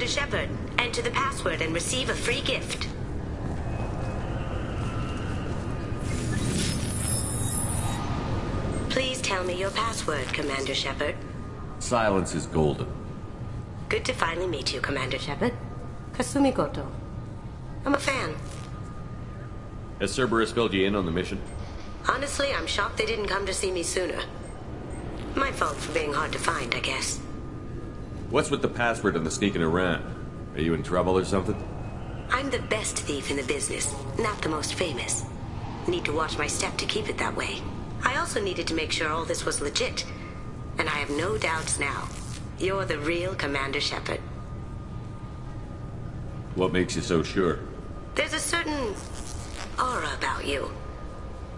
Commander Shepard, enter the password and receive a free gift. Please tell me your password, Commander Shepard. Silence is golden. Good to finally meet you, Commander Shepard. Kasumi Goto. I'm a fan. Has Cerberus filled you in on the mission? Honestly, I'm shocked they didn't come to see me sooner. My fault for being hard to find, I guess. What's with the password and the sneaking around? Are you in trouble or something? I'm the best thief in the business, not the most famous. Need to watch my step to keep it that way. I also needed to make sure all this was legit. And I have no doubts now. You're the real Commander Shepard. What makes you so sure? There's a certain aura about you.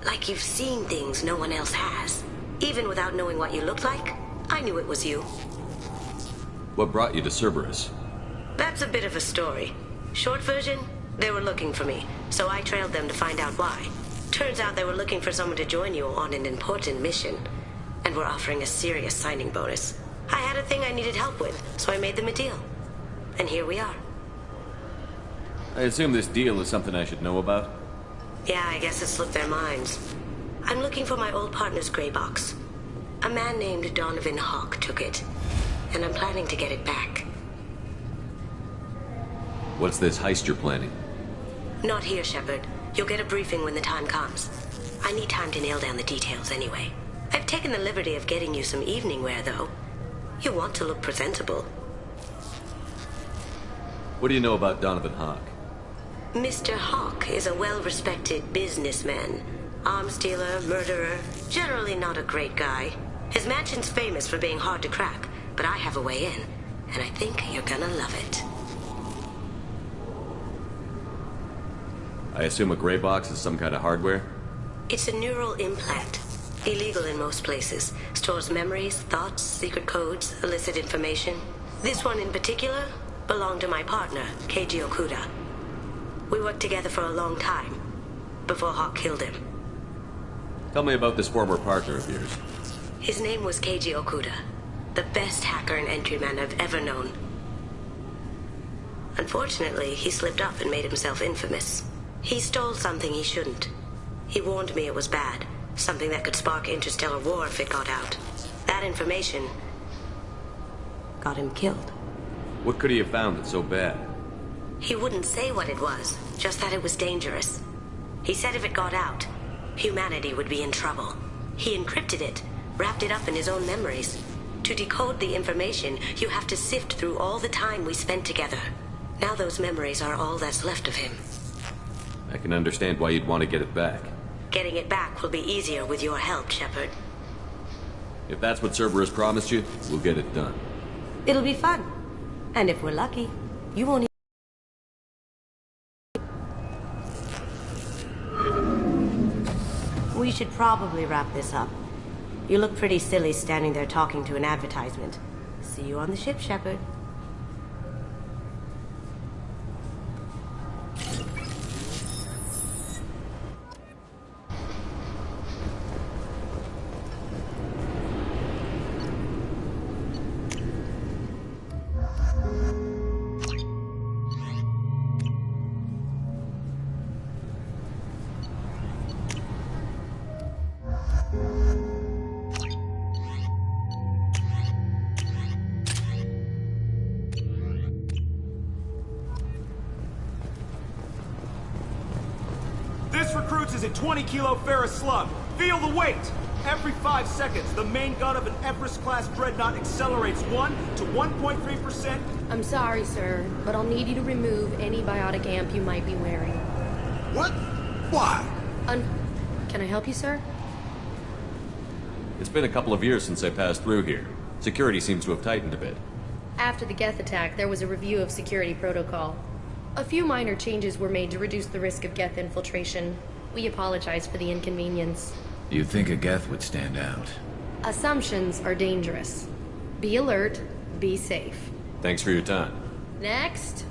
Like you've seen things no one else has. Even without knowing what you looked like, I knew it was you. What brought you to Cerberus? That's a bit of a story. Short version, they were looking for me, so I trailed them to find out why. Turns out they were looking for someone to join you on an important mission, and were offering a serious signing bonus. I had a thing I needed help with, so I made them a deal. And here we are. I assume this deal is something I should know about? Yeah, I guess it slipped their minds. I'm looking for my old partner's gray box. A man named Donovan Hawk took it, and I'm planning to get it back. What's this heist you're planning? Not here, Shepard. You'll get a briefing when the time comes. I need time to nail down the details anyway. I've taken the liberty of getting you some evening wear, though. You want to look presentable. What do you know about Donovan Hawk? Mr. Hawk is a well-respected businessman. Arms dealer, murderer, generally not a great guy. His mansion's famous for being hard to crack, but I have a way in, and I think you're gonna love it. I assume a gray box is some kind of hardware? It's a neural implant. Illegal in most places. Stores memories, thoughts, secret codes, illicit information. This one in particular belonged to my partner, Keiji Okuda. We worked together for a long time, before Hawk killed him. Tell me about this former partner of yours. His name was Keiji Okuda, the best hacker and entryman I've ever known. Unfortunately, he slipped up and made himself infamous. He stole something he shouldn't. He warned me it was bad, something that could spark interstellar war if it got out. That information got him killed. What could he have found that's so bad? He wouldn't say what it was, just that it was dangerous. He said if it got out, humanity would be in trouble. He encrypted it, wrapped it up in his own memories. To decode the information, you have to sift through all the time we spent together. Now those memories are all that's left of him. I can understand why you'd want to get it back. Getting it back will be easier with your help, Shepard. If that's what Cerberus promised you, we'll get it done. It'll be fun. And if we're lucky, you won't We should probably wrap this up. You look pretty silly standing there talking to an advertisement. See you on the ship, Shepard. This recruits is a 20-kilo ferrous slug. Feel the weight! Every 5 seconds, the main gun of an Everest-class dreadnought accelerates 1 to 1.3%. I'm sorry, sir, but I'll need you to remove any biotic amp you might be wearing. What? Why? Can I help you, sir? It's been a couple of years since I passed through here. Security seems to have tightened a bit. After the Geth attack, there was a review of security protocol. A few minor changes were made to reduce the risk of Geth infiltration. We apologize for the inconvenience. You'd think a Geth would stand out. Assumptions are dangerous. Be alert, be safe. Thanks for your time. Next.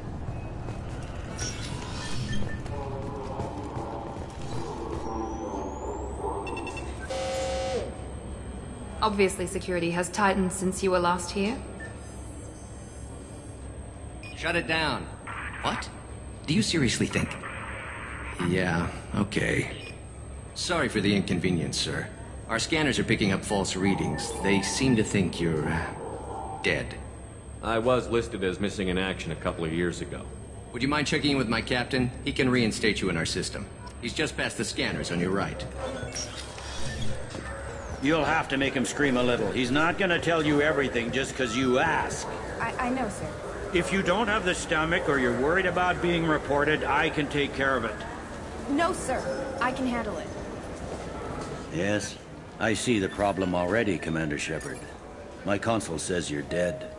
Obviously, security has tightened since you were last here. Shut it down. What? Do you seriously think? Yeah, okay. Sorry for the inconvenience, sir. Our scanners are picking up false readings. They seem to think you're... dead. I was listed as missing in action a couple of years ago. Would you mind checking in with my captain? He can reinstate you in our system. He's just past the scanners on your right. You'll have to make him scream a little. He's not gonna tell you everything just because you ask. I know, sir. If you don't have the stomach or you're worried about being reported, I can take care of it. No, sir. I can handle it. Yes, I see the problem already, Commander Shepard. My consul says you're dead.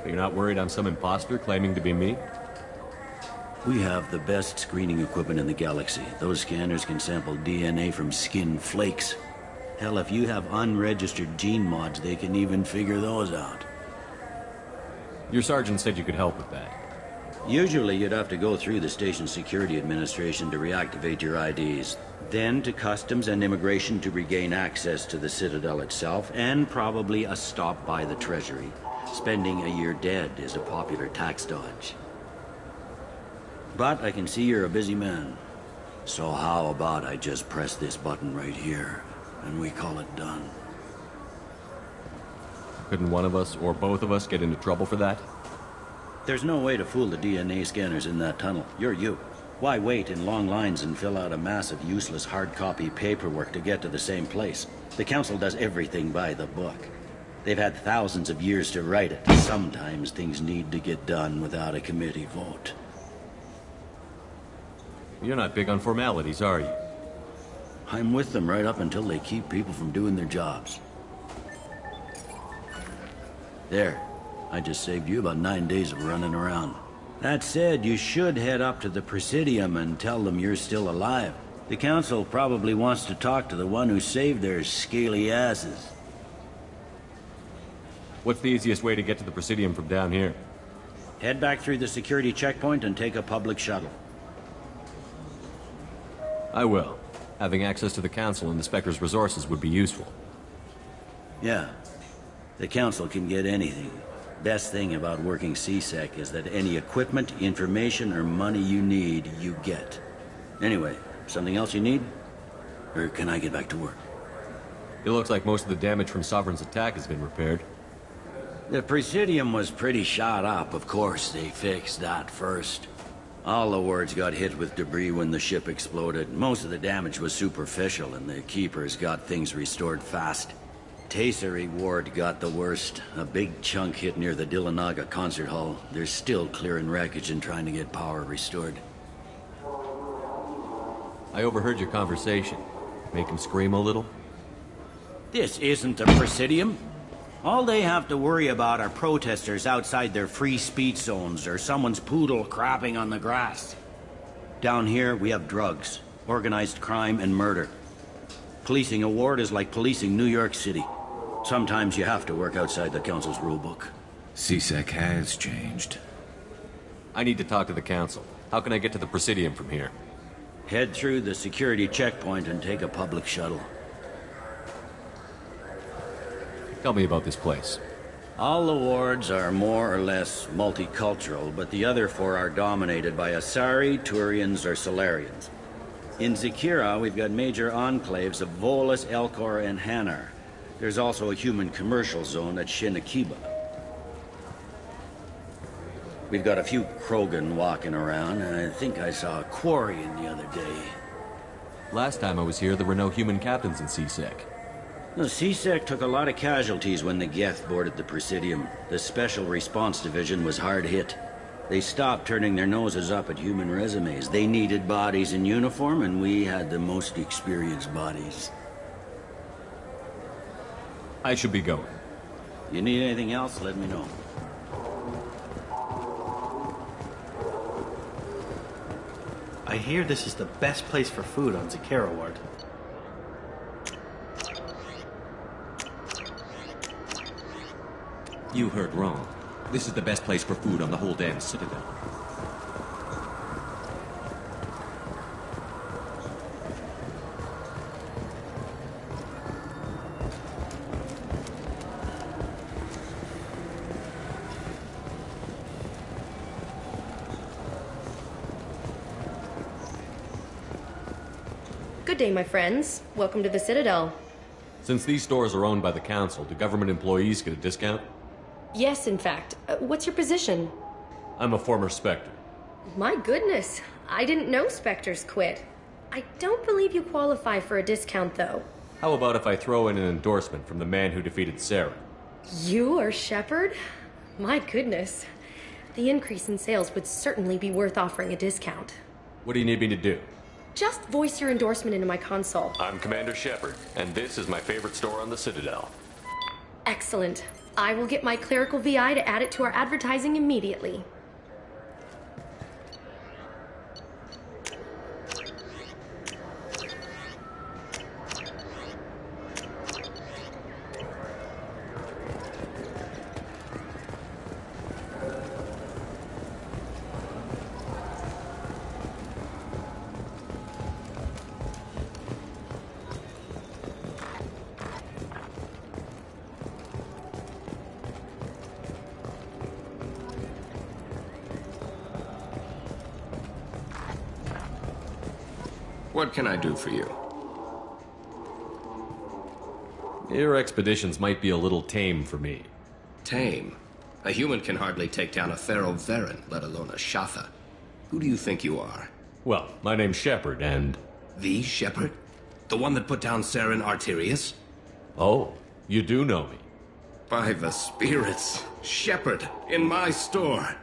You're not worried I'm some imposter claiming to be me? We have the best screening equipment in the galaxy. Those scanners can sample DNA from skin flakes. Hell, if you have unregistered gene mods, they can even figure those out. Your sergeant said you could help with that. Usually you'd have to go through the station security administration to reactivate your IDs. Then to customs and immigration to regain access to the Citadel itself, and probably a stop by the Treasury. Spending a year dead is a popular tax dodge. But I can see you're a busy man. So how about I just press this button right here, and we call it done? Couldn't one of us, or both of us, get into trouble for that? There's no way to fool the DNA scanners in that tunnel. You're you. Why wait in long lines and fill out a massive useless hard copy paperwork to get to the same place? The Council does everything by the book. They've had thousands of years to write it. Sometimes things need to get done without a committee vote. You're not big on formalities, are you? I'm with them right up until they keep people from doing their jobs. There. I just saved you about 9 days of running around. That said, you should head up to the Presidium and tell them you're still alive. The Council probably wants to talk to the one who saved their scaly asses. What's the easiest way to get to the Presidium from down here? Head back through the security checkpoint and take a public shuttle. I will. Having access to the Council and the Spectre's resources would be useful. Yeah. The Council can get anything. Best thing about working CSEC is that any equipment, information, or money you need, you get. Anyway, something else you need? Or can I get back to work? It looks like most of the damage from Sovereign's attack has been repaired. The Presidium was pretty shot up. Of course, they fixed that first. All the wards got hit with debris when the ship exploded. Most of the damage was superficial, and the Keepers got things restored fast. Tasery Ward got the worst. A big chunk hit near the Dillanaga concert hall. They're still clearing wreckage and trying to get power restored. I overheard your conversation. Make him scream a little? This isn't the Presidium. All they have to worry about are protesters outside their free speech zones or someone's poodle crapping on the grass. Down here, we have drugs, organized crime, and murder. Policing a ward is like policing New York City. Sometimes you have to work outside the Council's rulebook. CSEC has changed. I need to talk to the Council. How can I get to the Presidium from here? Head through the security checkpoint and take a public shuttle. Tell me about this place. All the wards are more or less multicultural, but the other four are dominated by Asari, Turians, or Solarians. In Zakira, we've got major enclaves of Volus, Elcor, and Hanar. There's also a human commercial zone at Shinakiba. We've got a few Krogan walking around, and I think I saw a Quarian the other day. Last time I was here, there were no human captains in CSEC. The CSEC took a lot of casualties when the Geth boarded the Presidium. The Special Response Division was hard hit. They stopped turning their noses up at human resumes. They needed bodies in uniform, and we had the most experienced bodies. I should be going. You need anything else, let me know. I hear this is the best place for food on Zakera Ward. You heard wrong. This is the best place for food on the whole damn Citadel. Good day, my friends. Welcome to the Citadel. Since these stores are owned by the Council, do government employees get a discount? Yes, in fact. What's your position? I'm a former Spectre. My goodness. I didn't know Spectres quit. I don't believe you qualify for a discount, though. How about if I throw in an endorsement from the man who defeated Saren? You are Shepard? My goodness. The increase in sales would certainly be worth offering a discount. What do you need me to do? Just voice your endorsement into my console. I'm Commander Shepard, and this is my favorite store on the Citadel. Excellent. I will get my clerical VI to add it to our advertising immediately. What can I do for you? Your expeditions might be a little tame for me. Tame? A human can hardly take down a Pharaoh Varen, let alone a Shatha. Who do you think you are? Well, my name's Shepard, and... The Shepard? The one that put down Saren Arterius? Oh, you do know me. By the spirits. Shepard, in my store.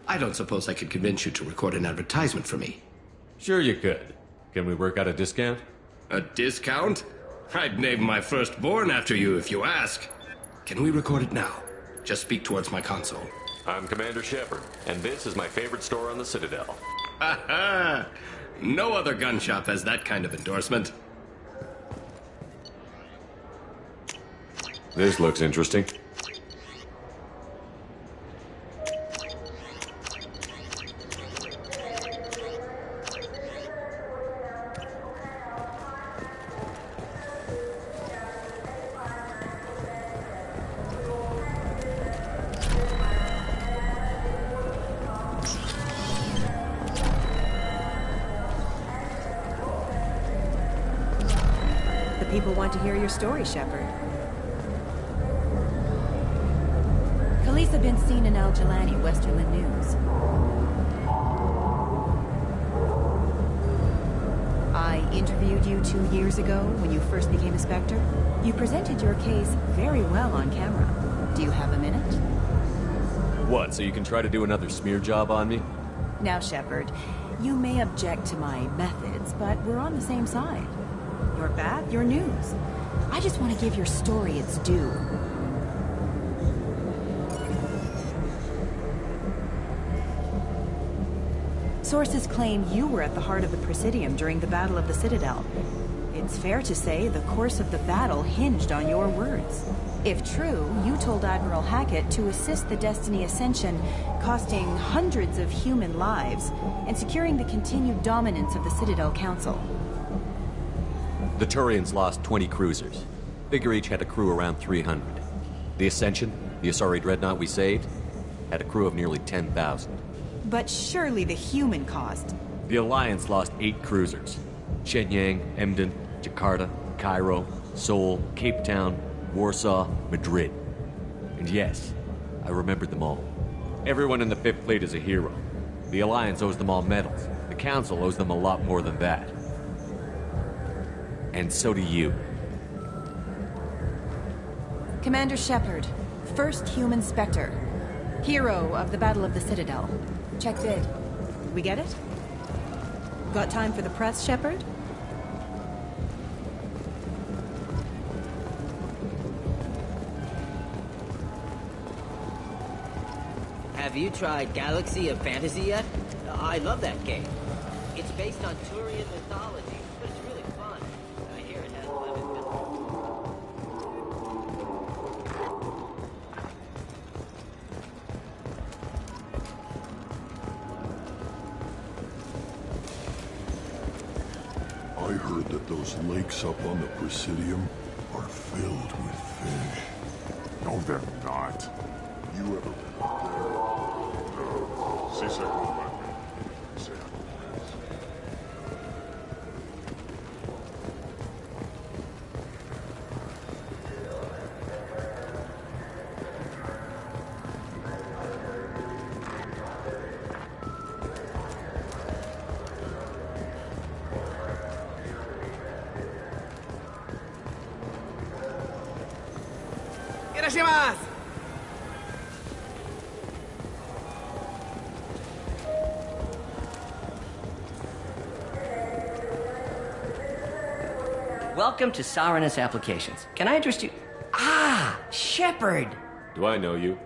I don't suppose I could convince you to record an advertisement for me. Sure you could. Can we work out a discount? A discount? I'd name my firstborn after you if you ask. Can we record it now? Just speak towards my console. I'm Commander Shepard, and this is my favorite store on the Citadel. Ha ha! No other gun shop has that kind of endorsement. This looks interesting. People want to hear your story, Shepard. Khaleesa been seen in Al Jalani, Westerland News. I interviewed you 2 years ago when you first became a Spectre. You presented your case very well on camera. Do you have a minute? What, so you can try to do another smear job on me? Now, Shepard, you may object to my methods, but we're on the same side. Your bad, your news. I just want to give your story its due. Sources claim you were at the heart of the Presidium during the Battle of the Citadel. It's fair to say the course of the battle hinged on your words. If true, you told Admiral Hackett to assist the Destiny Ascension, costing hundreds of human lives, and securing the continued dominance of the Citadel Council. The Turians lost 20 cruisers. Figure each had a crew around 300. The Ascension, the Asari dreadnought we saved, had a crew of nearly 10,000. But surely the human cost. The Alliance lost 8 cruisers. Shenyang, Emden, Jakarta, Cairo, Seoul, Cape Town, Warsaw, Madrid. And yes, I remembered them all. Everyone in the 5th Fleet is a hero. The Alliance owes them all medals. The Council owes them a lot more than that. And so do you. Commander Shepard, first human Spectre. Hero of the Battle of the Citadel. Check bid. We get it? Got time for the press, Shepard? Have you tried Galaxy of Fantasy yet? I love that game. It's based on Turian mythology, but it's really fun. I hear it has 11 I heard that those lakes up on the Presidium are filled with fish. No, they're not. You ever been up there? No. C-Sec won't let me. Say Welcome to Saranus Applications. Can I interest you? Ah, Shepard! Do I know you?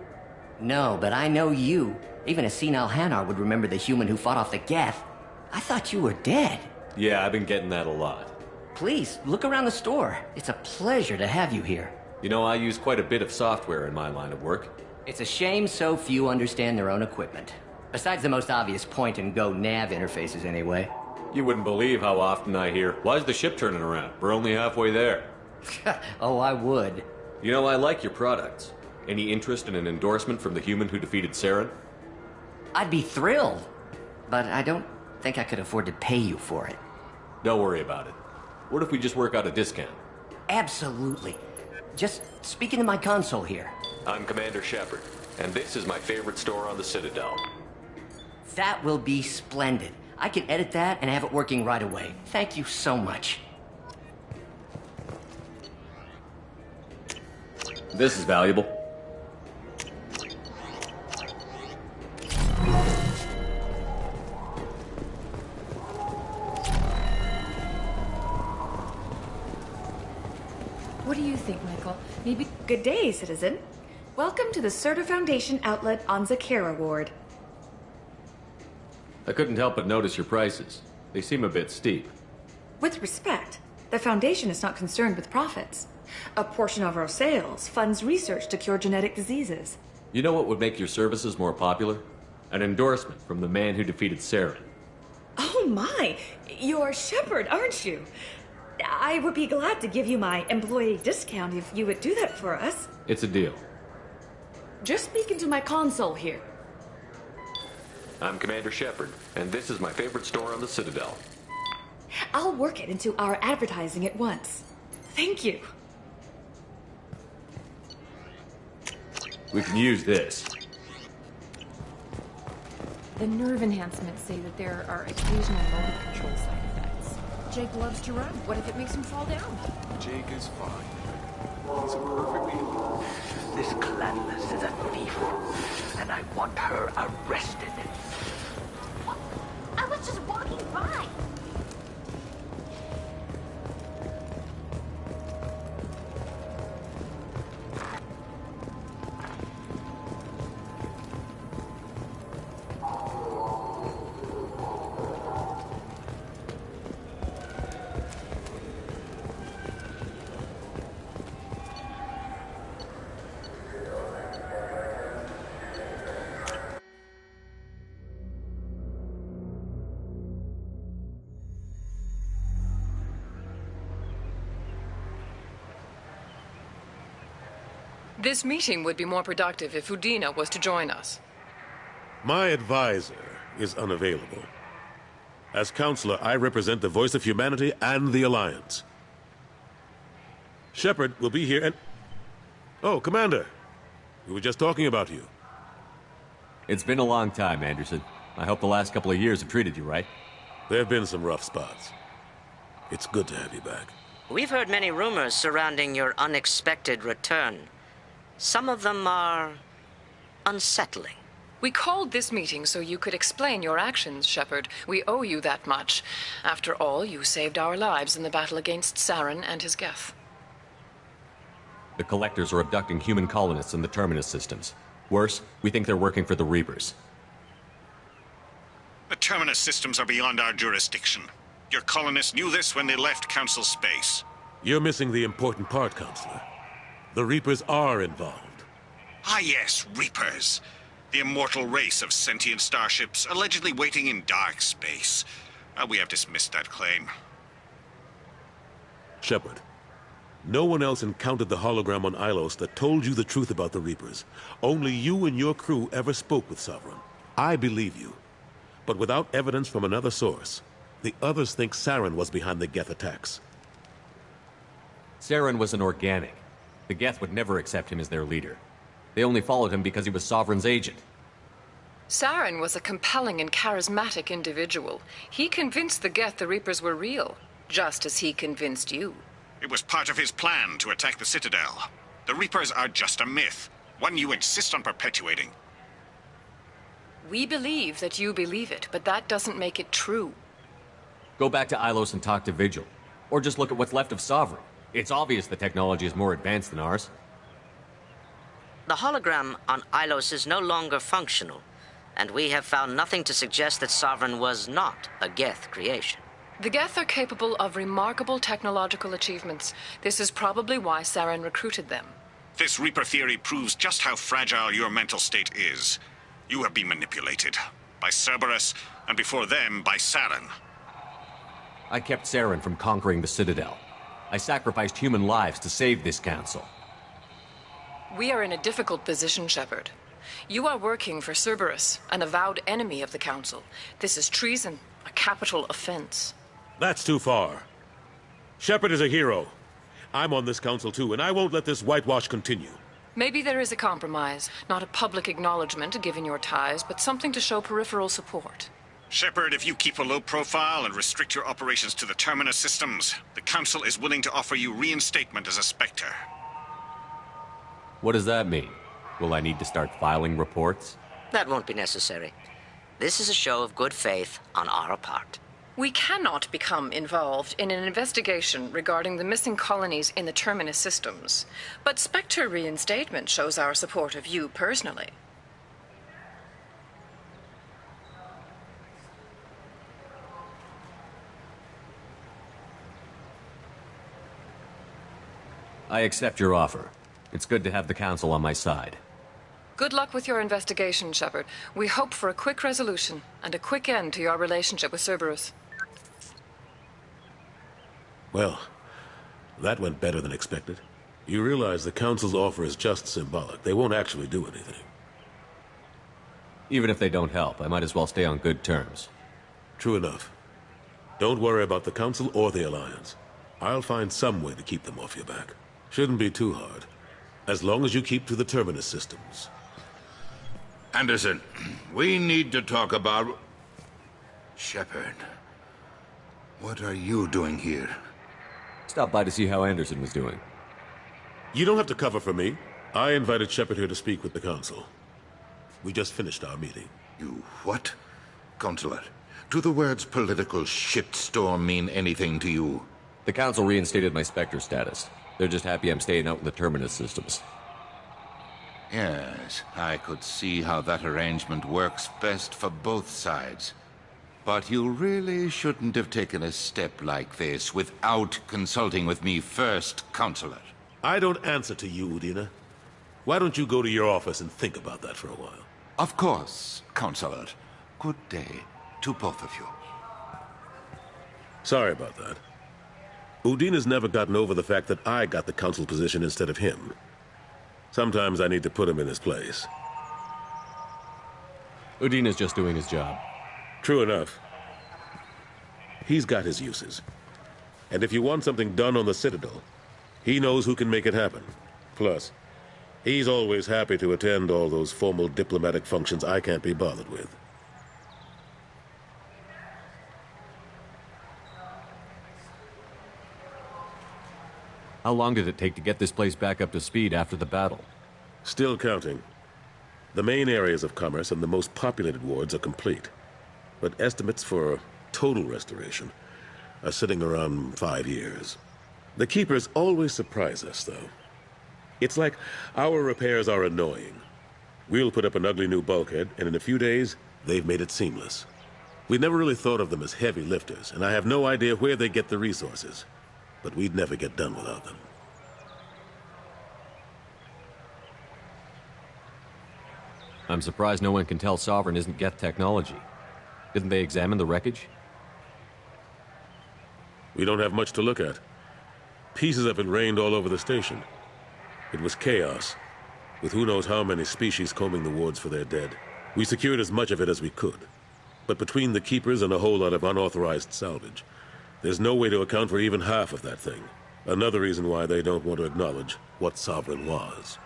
No, but I know you. Even a senile Hanar would remember the human who fought off the Geth. I thought you were dead. Yeah, I've been getting that a lot. Please, look around the store. It's a pleasure to have you here. You know, I use quite a bit of software in my line of work. It's a shame so few understand their own equipment. Besides the most obvious point-and-go nav interfaces, anyway. You wouldn't believe how often I hear, "Why's the ship turning around? We're only halfway there." Oh, I would. You know, I like your products. Any interest in an endorsement from the human who defeated Saren? I'd be thrilled. But I don't think I could afford to pay you for it. Don't worry about it. What if we just work out a discount? Absolutely. Just speak into my console here. I'm Commander Shepard, and this is my favorite store on the Citadel. That will be splendid. I can edit that and have it working right away. Thank you so much. This is valuable. What do you think, Michael? Maybe... Good day, citizen. Welcome to the Serta Foundation outlet on Zakera Ward. I couldn't help but notice your prices. They seem a bit steep. With respect, the Foundation is not concerned with profits. A portion of our sales funds research to cure genetic diseases. You know what would make your services more popular? An endorsement from the man who defeated Saren. Oh my! You're Shepard, aren't you? I would be glad to give you my employee discount if you would do that for us. It's a deal. Just speak into my console here. I'm Commander Shepard, and this is my favorite store on the Citadel. I'll work it into our advertising at once. Thank you. We can use this. The nerve enhancements say that there are occasional motor control side effects. Jake loves to run. What if it makes him fall down? Jake is fine. He's a perfectly... This Gladys is a thief, and I want her arrested. I was just walking by. This meeting would be more productive if Udina was to join us. My advisor is unavailable. As counselor, I represent the voice of humanity and the Alliance. Shepard will be here and... Oh, Commander. We were just talking about you. It's been a long time, Anderson. I hope the last couple of years have treated you right. There have been some rough spots. It's good to have you back. We've heard many rumors surrounding your unexpected return. Some of them are unsettling. We called this meeting so you could explain your actions, Shepard. We owe you that much. After all, you saved our lives in the battle against Saren and his Geth. The Collectors are abducting human colonists in the Terminus systems. Worse, we think they're working for the Reapers. The Terminus systems are beyond our jurisdiction. Your colonists knew this when they left Council space. You're missing the important part, Counselor. The Reapers are involved. Ah yes, Reapers. The immortal race of sentient starships allegedly waiting in dark space. We have dismissed that claim. Shepard, no one else encountered the hologram on Ilos that told you the truth about the Reapers. Only you and your crew ever spoke with Sovereign. I believe you. But without evidence from another source, the others think Saren was behind the Geth attacks. Saren was an organic. The Geth would never accept him as their leader. They only followed him because he was Sovereign's agent. Saren was a compelling and charismatic individual. He convinced the Geth the Reapers were real, just as he convinced you. It was part of his plan to attack the Citadel. The Reapers are just a myth, one you insist on perpetuating. We believe that you believe it, but that doesn't make it true. Go back to Ilos and talk to Vigil. Or just look at what's left of Sovereign. It's obvious the technology is more advanced than ours. The hologram on Ilos is no longer functional, and we have found nothing to suggest that Sovereign was not a Geth creation. The Geth are capable of remarkable technological achievements. This is probably why Saren recruited them. This Reaper theory proves just how fragile your mental state is. You have been manipulated. By Cerberus, and before them, by Saren. I kept Saren from conquering the Citadel. I sacrificed human lives to save this council. We are in a difficult position, Shepard. You are working for Cerberus, an avowed enemy of the Council. This is treason, a capital offense. That's too far. Shepard is a hero. I'm on this council too, and I won't let this whitewash continue. Maybe there is a compromise. Not a public acknowledgement given your ties, but something to show peripheral support. Shepard, if you keep a low profile and restrict your operations to the Terminus systems, the Council is willing to offer you reinstatement as a Spectre. What does that mean? Will I need to start filing reports? That won't be necessary. This is a show of good faith on our part. We cannot become involved in an investigation regarding the missing colonies in the Terminus systems, but Spectre reinstatement shows our support of you personally. I accept your offer. It's good to have the Council on my side. Good luck with your investigation, Shepard. We hope for a quick resolution and a quick end to your relationship with Cerberus. Well, that went better than expected. You realize the Council's offer is just symbolic. They won't actually do anything. Even if they don't help, I might as well stay on good terms. True enough. Don't worry about the Council or the Alliance. I'll find some way to keep them off your back. Shouldn't be too hard. As long as you keep to the Terminus systems. Anderson, we need to talk about... Shepard, what are you doing here? Stopped by to see how Anderson was doing. You don't have to cover for me. I invited Shepard here to speak with the Council. We just finished our meeting. You what? Counselor, do the words political shitstorm mean anything to you? The Council reinstated my Spectre status. They're just happy I'm staying out in the Terminus systems. Yes, I could see how that arrangement works best for both sides. But you really shouldn't have taken a step like this without consulting with me first, Counselor. I don't answer to you, Udina. Why don't you go to your office and think about that for a while? Of course, Counselor. Good day to both of you. Sorry about that. Udina's never gotten over the fact that I got the Council position instead of him. Sometimes I need to put him in his place. Udina's just doing his job. True enough. He's got his uses. And if you want something done on the Citadel, he knows who can make it happen. Plus, he's always happy to attend all those formal diplomatic functions I can't be bothered with. How long did it take to get this place back up to speed after the battle? Still counting. The main areas of commerce and the most populated wards are complete. But estimates for total restoration are sitting around 5 years. The Keepers always surprise us, though. It's like our repairs are annoying. We'll put up an ugly new bulkhead, and in a few days, they've made it seamless. We never really thought of them as heavy lifters, and I have no idea where they get the resources. But we'd never get done without them. I'm surprised no one can tell Sovereign isn't Geth technology. Didn't they examine the wreckage? We don't have much to look at. Pieces of it rained all over the station. It was chaos, with who knows how many species combing the wards for their dead. We secured as much of it as we could. But between the Keepers and a whole lot of unauthorized salvage, there's no way to account for even half of that thing. Another reason why they don't want to acknowledge what Sovereign was.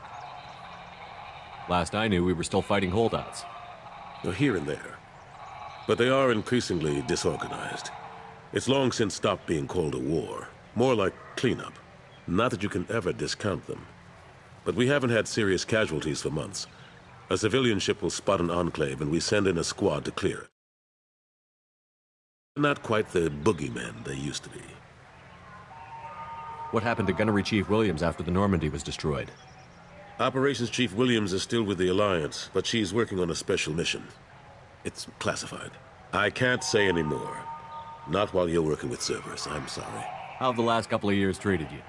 Last I knew, we were still fighting holdouts. Here and there. But they are increasingly disorganized. It's long since stopped being called a war. More like cleanup. Not that you can ever discount them. But we haven't had serious casualties for months. A civilian ship will spot an enclave and we send in a squad to clear it. Not quite the boogeymen they used to be. What happened to Gunnery Chief Williams after the Normandy was destroyed? Operations Chief Williams is still with the Alliance, but she's working on a special mission. It's classified. I can't say any more. Not while you're working with Cerberus, I'm sorry. How have the last couple of years treated you?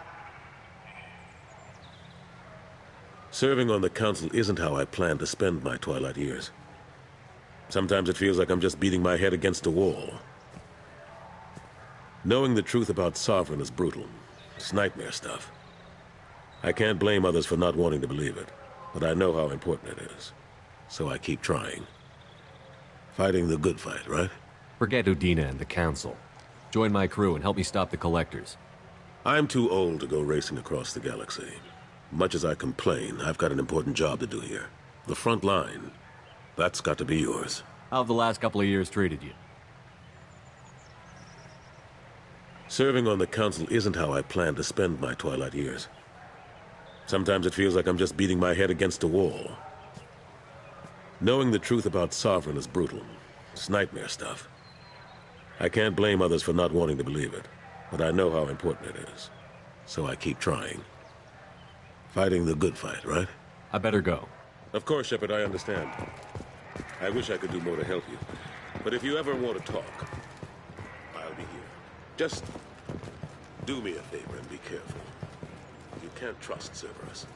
Serving on the Council isn't how I plan to spend my twilight years. Sometimes it feels like I'm just beating my head against a wall. Knowing the truth about Sovereign is brutal. It's nightmare stuff. I can't blame others for not wanting to believe it, but I know how important it is. So I keep trying. Fighting the good fight, right? Forget Udina and the Council. Join my crew and help me stop the Collectors. I'm too old to go racing across the galaxy. Much as I complain, I've got an important job to do here. The front line. That's got to be yours. How have the last couple of years treated you? Serving on the Council isn't how I plan to spend my twilight years. Sometimes it feels like I'm just beating my head against a wall. Knowing the truth about Sovereign is brutal. It's nightmare stuff. I can't blame others for not wanting to believe it, but I know how important it is. So I keep trying. Fighting the good fight, right? I better go. Of course, Shepard, I understand. I wish I could do more to help you. But if you ever want to talk, I'll be here. Just do me a favor and be careful. You can't trust Cerberus.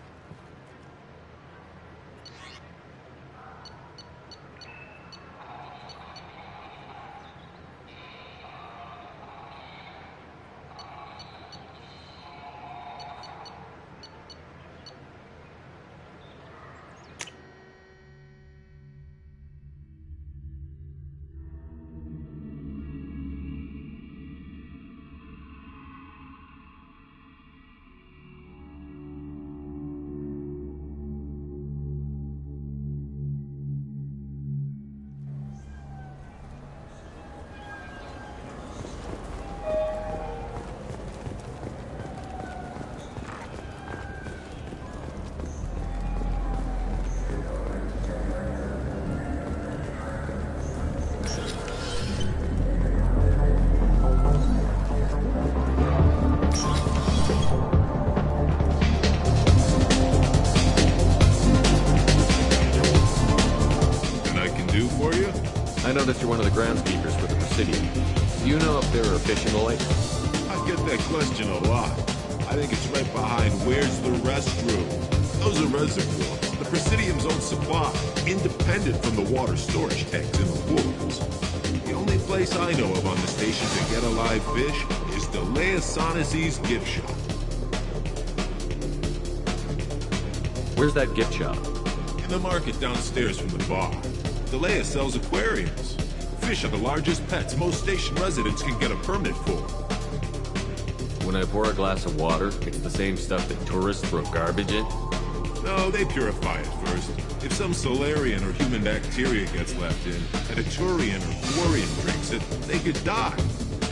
I noticed you're one of the groundskeepers for the Presidium. Do you know if there are fish in the lake? I get that question a lot. I think it's right behind where's the restroom. Those are reservoirs, the Presidium's own supply, independent from the water storage tanks in the woods. The only place I know of on the station to get a live fish is Delea Sonesi's gift shop. Where's that gift shop? In the market downstairs from the bar. Delea sells aquariums. Fish are the largest pets most station residents can get a permit for. When I pour a glass of water, it's the same stuff that tourists throw garbage in? No, they purify it first. If some Solarian or human bacteria gets left in, and a Turian or Quarian drinks it, they could die.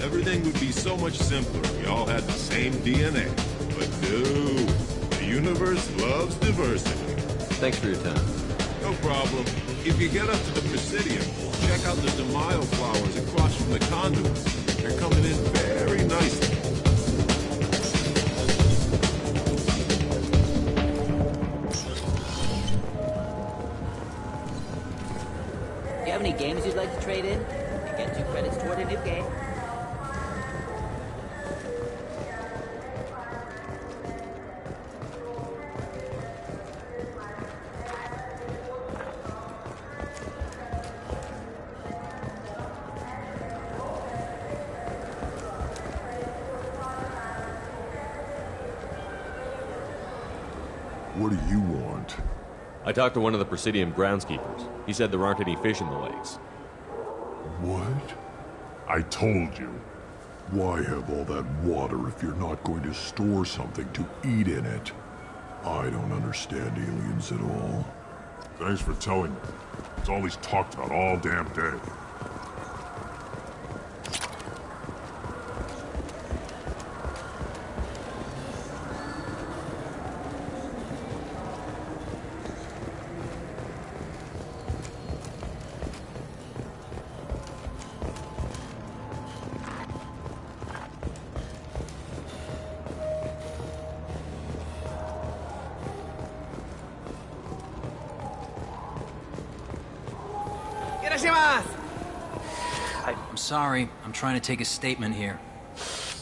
Everything would be so much simpler if we all had the same DNA. But no, the universe loves diversity. Thanks for your time. No problem. If you get up to the Presidium, check out the DeMaio flowers across from the conduits. They're coming in very nicely. Do you have any games you'd like to trade in? You get 2 credits toward a new game. What do you want? I talked to one of the Presidium groundskeepers. He said there aren't any fish in the lakes. What? I told you. Why have all that water if you're not going to store something to eat in it? I don't understand aliens at all. Thanks for telling me. It's all he's talked about all damn day. I'm sorry. I'm trying to take a statement here.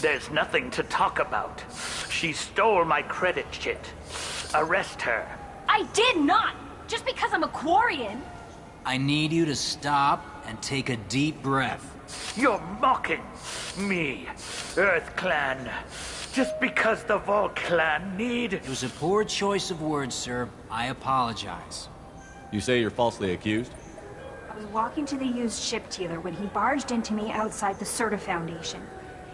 There's nothing to talk about. She stole my credit chit. Arrest her. I did not! Just because I'm a Quarian. I need you to stop and take a deep breath. You're mocking me, Earth Clan. Just because the Vol Clan need... It was a poor choice of words, sir. I apologize. You say you're falsely accused? I was walking to the used ship dealer when he barged into me outside the Serta Foundation.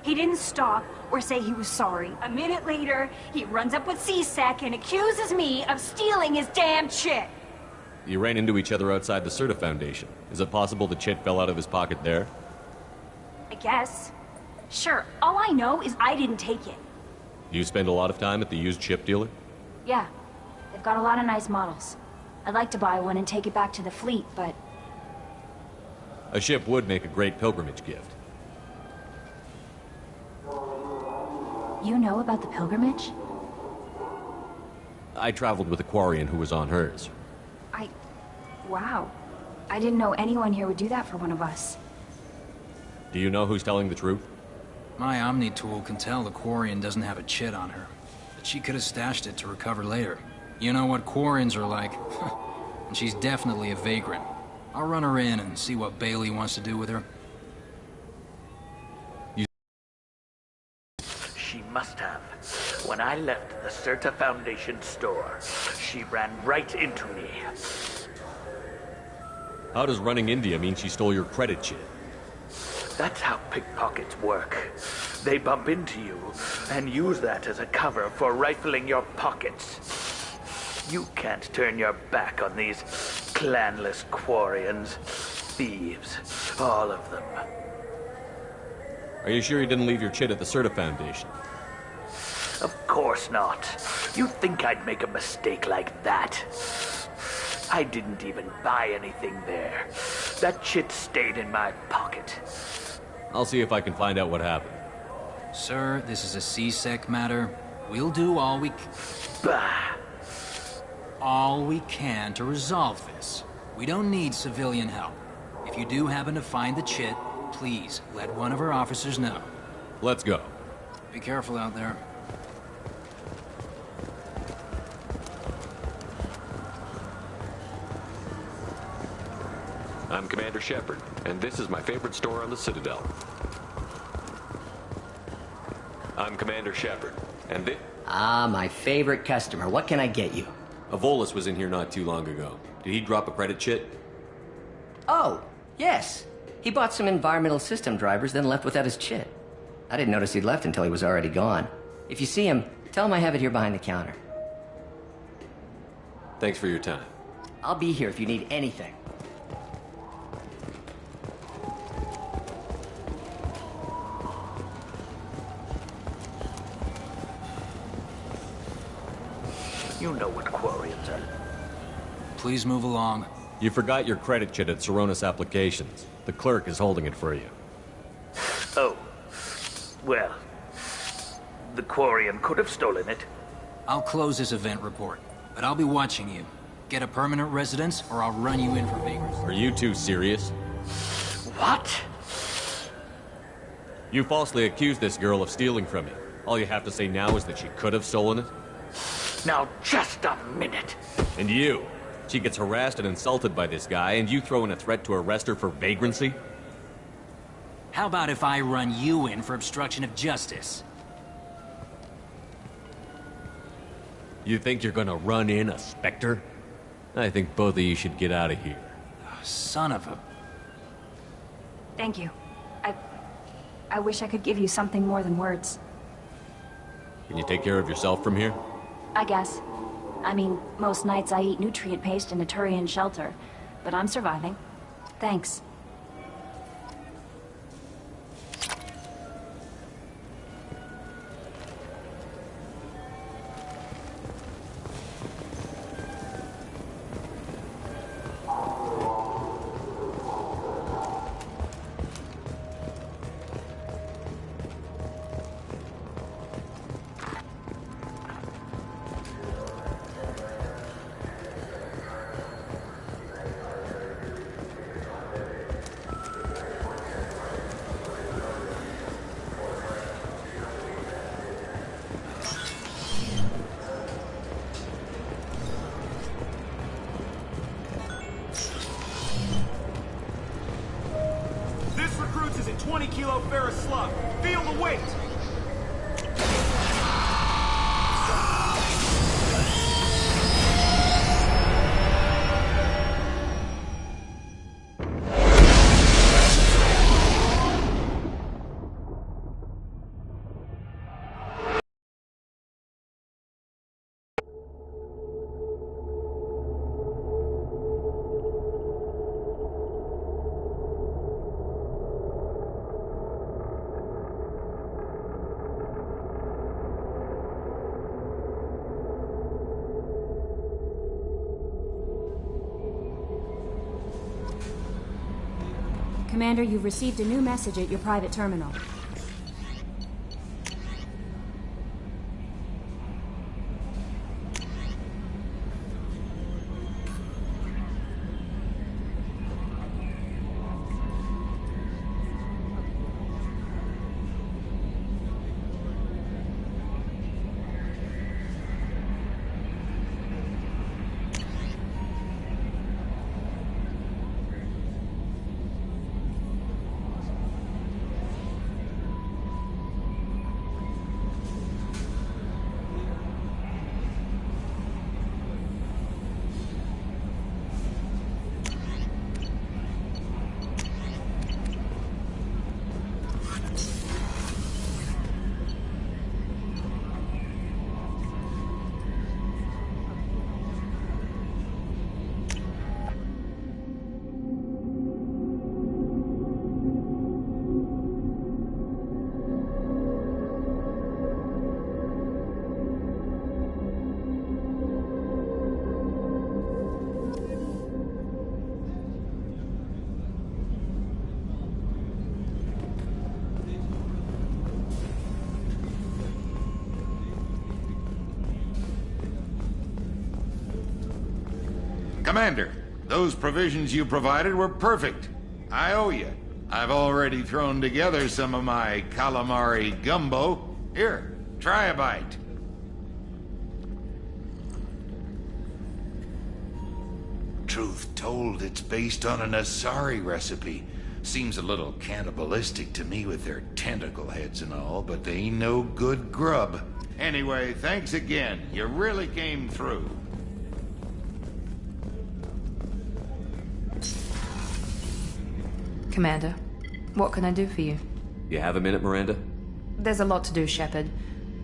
He didn't stop or say he was sorry. A minute later, he runs up with C-Sec and accuses me of stealing his damn chit. You ran into each other outside the Serta Foundation. Is it possible the chit fell out of his pocket there? I guess. Sure, all I know is I didn't take it. You spend a lot of time at the used ship dealer? Yeah, they've got a lot of nice models. I'd like to buy one and take it back to the fleet, but... A ship would make a great pilgrimage gift. You know about the pilgrimage? I traveled with a Quarian who was on hers. Wow. I didn't know anyone here would do that for one of us. Do you know who's telling the truth? My Omni tool can tell the Quarian doesn't have a chit on her, but she could have stashed it to recover later. You know what Quarians are like. And she's definitely a vagrant. I'll run her in and see what Bailey wants to do with her. She must have. When I left the Serta Foundation store, she ran right into me. How does running into you mean she stole your credit chit? That's how pickpockets work. They bump into you and use that as a cover for rifling your pockets. You can't turn your back on these clanless Quarians. Thieves, all of them. Are you sure you didn't leave your chit at the Serta Foundation? Of course not. You think I'd make a mistake like that? I didn't even buy anything there. That chit stayed in my pocket. I'll see if I can find out what happened. Sir, this is a C-Sec matter. We'll do all we can to resolve this. We don't need civilian help. If you do happen to find the chit, please let one of our officers know. Let's go. Be careful out there. I'm Commander Shepard, and this is my favorite store on the Citadel. I'm Commander Shepard, and this... Ah, my favorite customer. What can I get you? A Volus was in here not too long ago. Did he drop a credit chit? Oh, yes. He bought some environmental system drivers, then left without his chit. I didn't notice he'd left until he was already gone. If you see him, tell him I have it here behind the counter. Thanks for your time. I'll be here if you need anything. You know what Quarians are. Please move along. You forgot your credit chit at Saronis Applications. The clerk is holding it for you. Oh. Well, the Quarian could have stolen it. I'll close this event report, but I'll be watching you. Get a permanent residence, or I'll run you in for vagrancy. Are you two serious? What? You falsely accused this girl of stealing from you. All you have to say now is that she could have stolen it? Now, just a minute. And you? She gets harassed and insulted by this guy, and you throw in a threat to arrest her for vagrancy? How about if I run you in for obstruction of justice? You think you're gonna run in a Spectre? I think both of you should get out of here. Oh, son of a... Thank you. I wish I could give you something more than words. Can you take care of yourself from here? I guess. I mean, most nights I eat nutrient paste in a Turian shelter, but I'm surviving. Thanks. This recruits is a 20-kilo ferrous slug. Feel the weight! Commander, you've received a new message at your private terminal. Commander, those provisions you provided were perfect. I owe you. I've already thrown together some of my calamari gumbo. Here, try a bite. Truth told, it's based on an Asari recipe. Seems a little cannibalistic to me with their tentacle heads and all, but they ain't no good grub. Anyway, thanks again. You really came through. Commander, what can I do for you? You have a minute, Miranda? There's a lot to do, Shepard.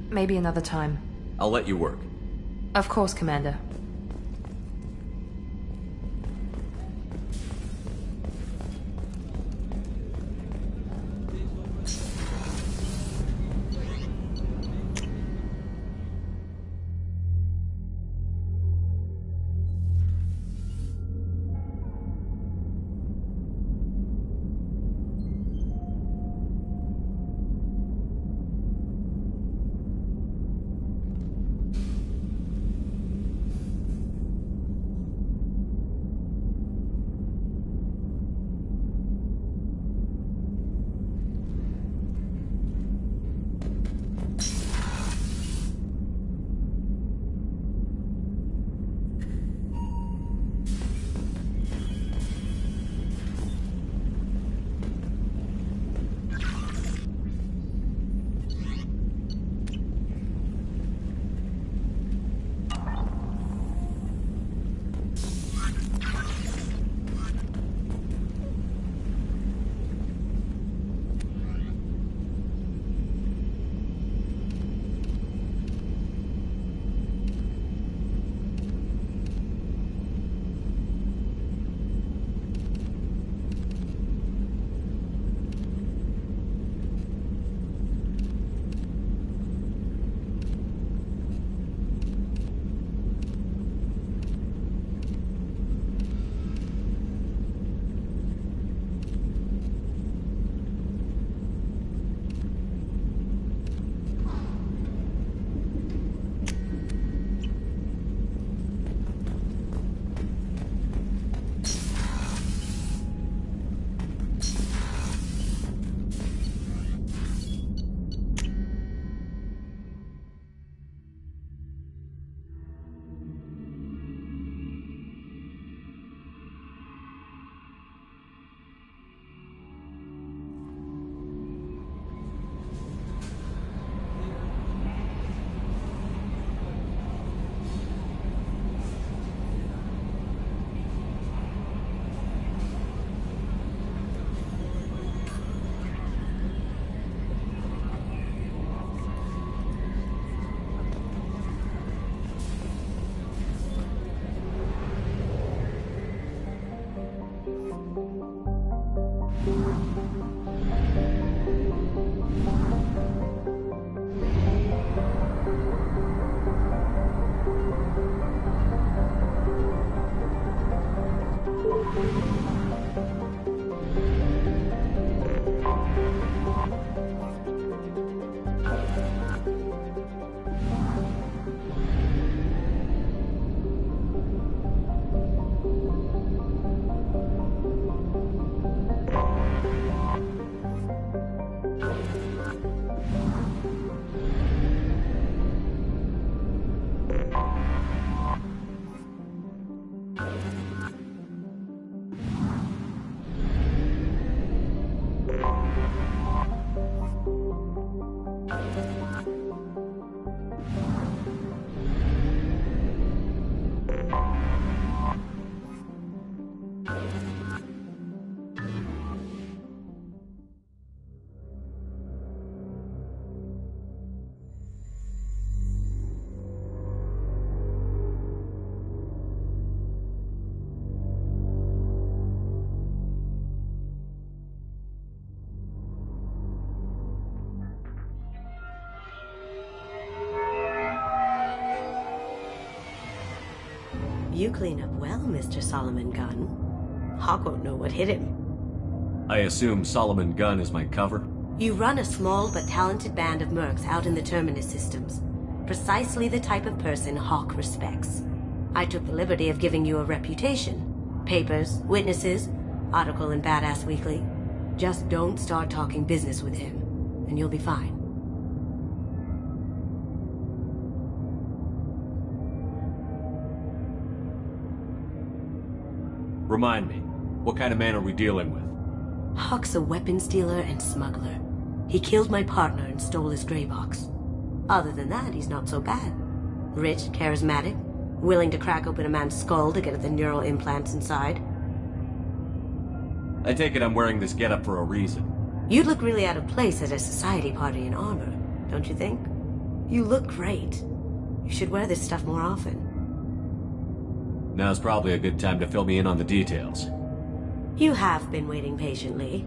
Maybe another time. I'll let you work. Of course, Commander. You clean up well, Mr. Solomon Gunn. Hawk won't know what hit him. I assume Solomon Gunn is my cover? You run a small but talented band of mercs out in the Terminus systems. Precisely the type of person Hawk respects. I took the liberty of giving you a reputation. Papers, witnesses, article in Badass Weekly. Just don't start talking business with him, and you'll be fine. Remind me, what kind of man are we dealing with? Hawk's a weapons dealer and smuggler. He killed my partner and stole his gray box. Other than that, he's not so bad. Rich, charismatic, willing to crack open a man's skull to get at the neural implants inside. I take it I'm wearing this getup for a reason. You'd look really out of place at a society party in armor, don't you think? You look great. You should wear this stuff more often. Now's probably a good time to fill me in on the details. You have been waiting patiently.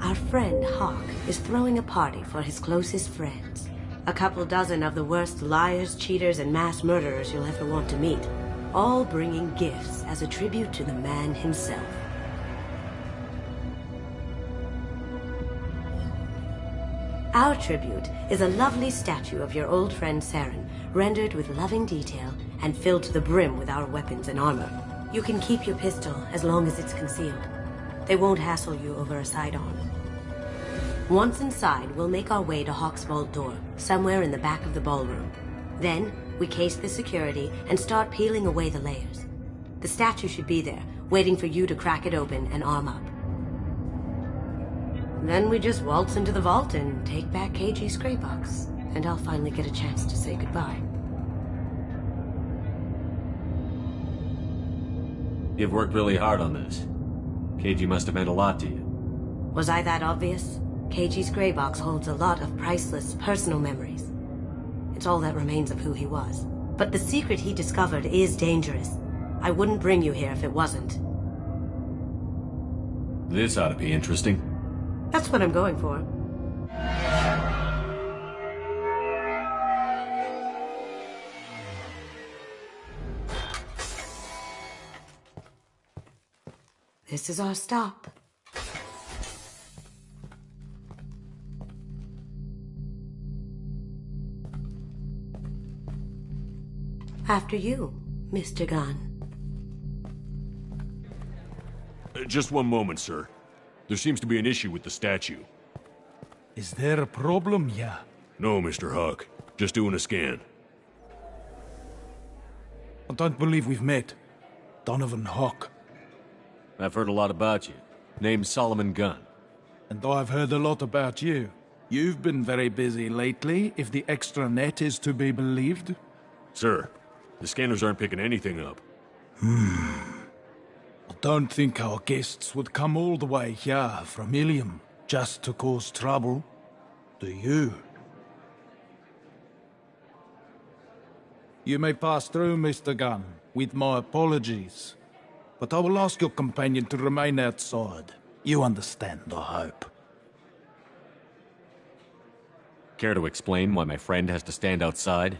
Our friend Hawk is throwing a party for his closest friends. A couple dozen of the worst liars, cheaters, and mass murderers you'll ever want to meet. All bringing gifts as a tribute to the man himself. Our tribute is a lovely statue of your old friend Saren, rendered with loving detail and filled to the brim with our weapons and armor. You can keep your pistol as long as it's concealed. They won't hassle you over a sidearm. Once inside, we'll make our way to Hawk's vault door, somewhere in the back of the ballroom. Then, we case the security and start peeling away the layers. The statue should be there, waiting for you to crack it open and arm up. Then we just waltz into the vault and take back KG's gray box, and I'll finally get a chance to say goodbye. You've worked really hard on this. KG must have meant a lot to you. Was I that obvious? KG's gray box holds a lot of priceless personal memories. It's all that remains of who he was. But the secret he discovered is dangerous. I wouldn't bring you here if it wasn't. This ought to be interesting. That's what I'm going for. This is our stop. After you, Mr. Gunn. Just one moment, sir. There seems to be an issue with the statue. Is there a problem here? No, Mr. Hawk. Just doing a scan. I don't believe we've met. Donovan Hawk. I've heard a lot about you. Name's Solomon Gunn. And I've heard a lot about you. You've been very busy lately, if the extranet is to be believed. Sir, the scanners aren't picking anything up. I don't think our guests would come all the way here from Ilium just to cause trouble. Do you? You may pass through, Mr. Gunn, with my apologies. But I will ask your companion to remain outside. You understand, I hope. Care to explain why my friend has to stand outside?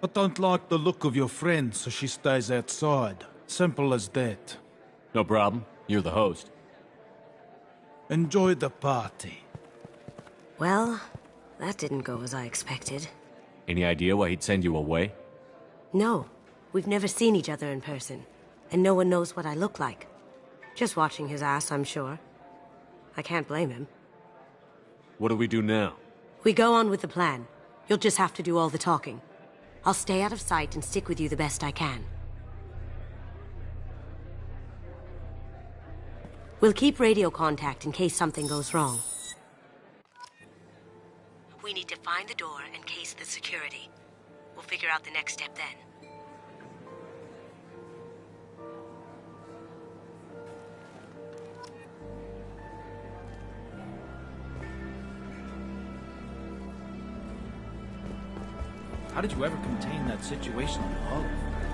I don't like the look of your friend, so she stays outside. Simple as that. No problem. You're the host. Enjoy the party. Well, that didn't go as I expected. Any idea why he'd send you away? No, we've never seen each other in person, and no one knows what I look like. Just watching his ass, I'm sure. I can't blame him. What do we do now? We go on with the plan. You'll just have to do all the talking. I'll stay out of sight and stick with you the best I can. We'll keep radio contact in case something goes wrong. We need to find the door and case the security. We'll figure out the next step then. How did you ever contain that situation on the hull?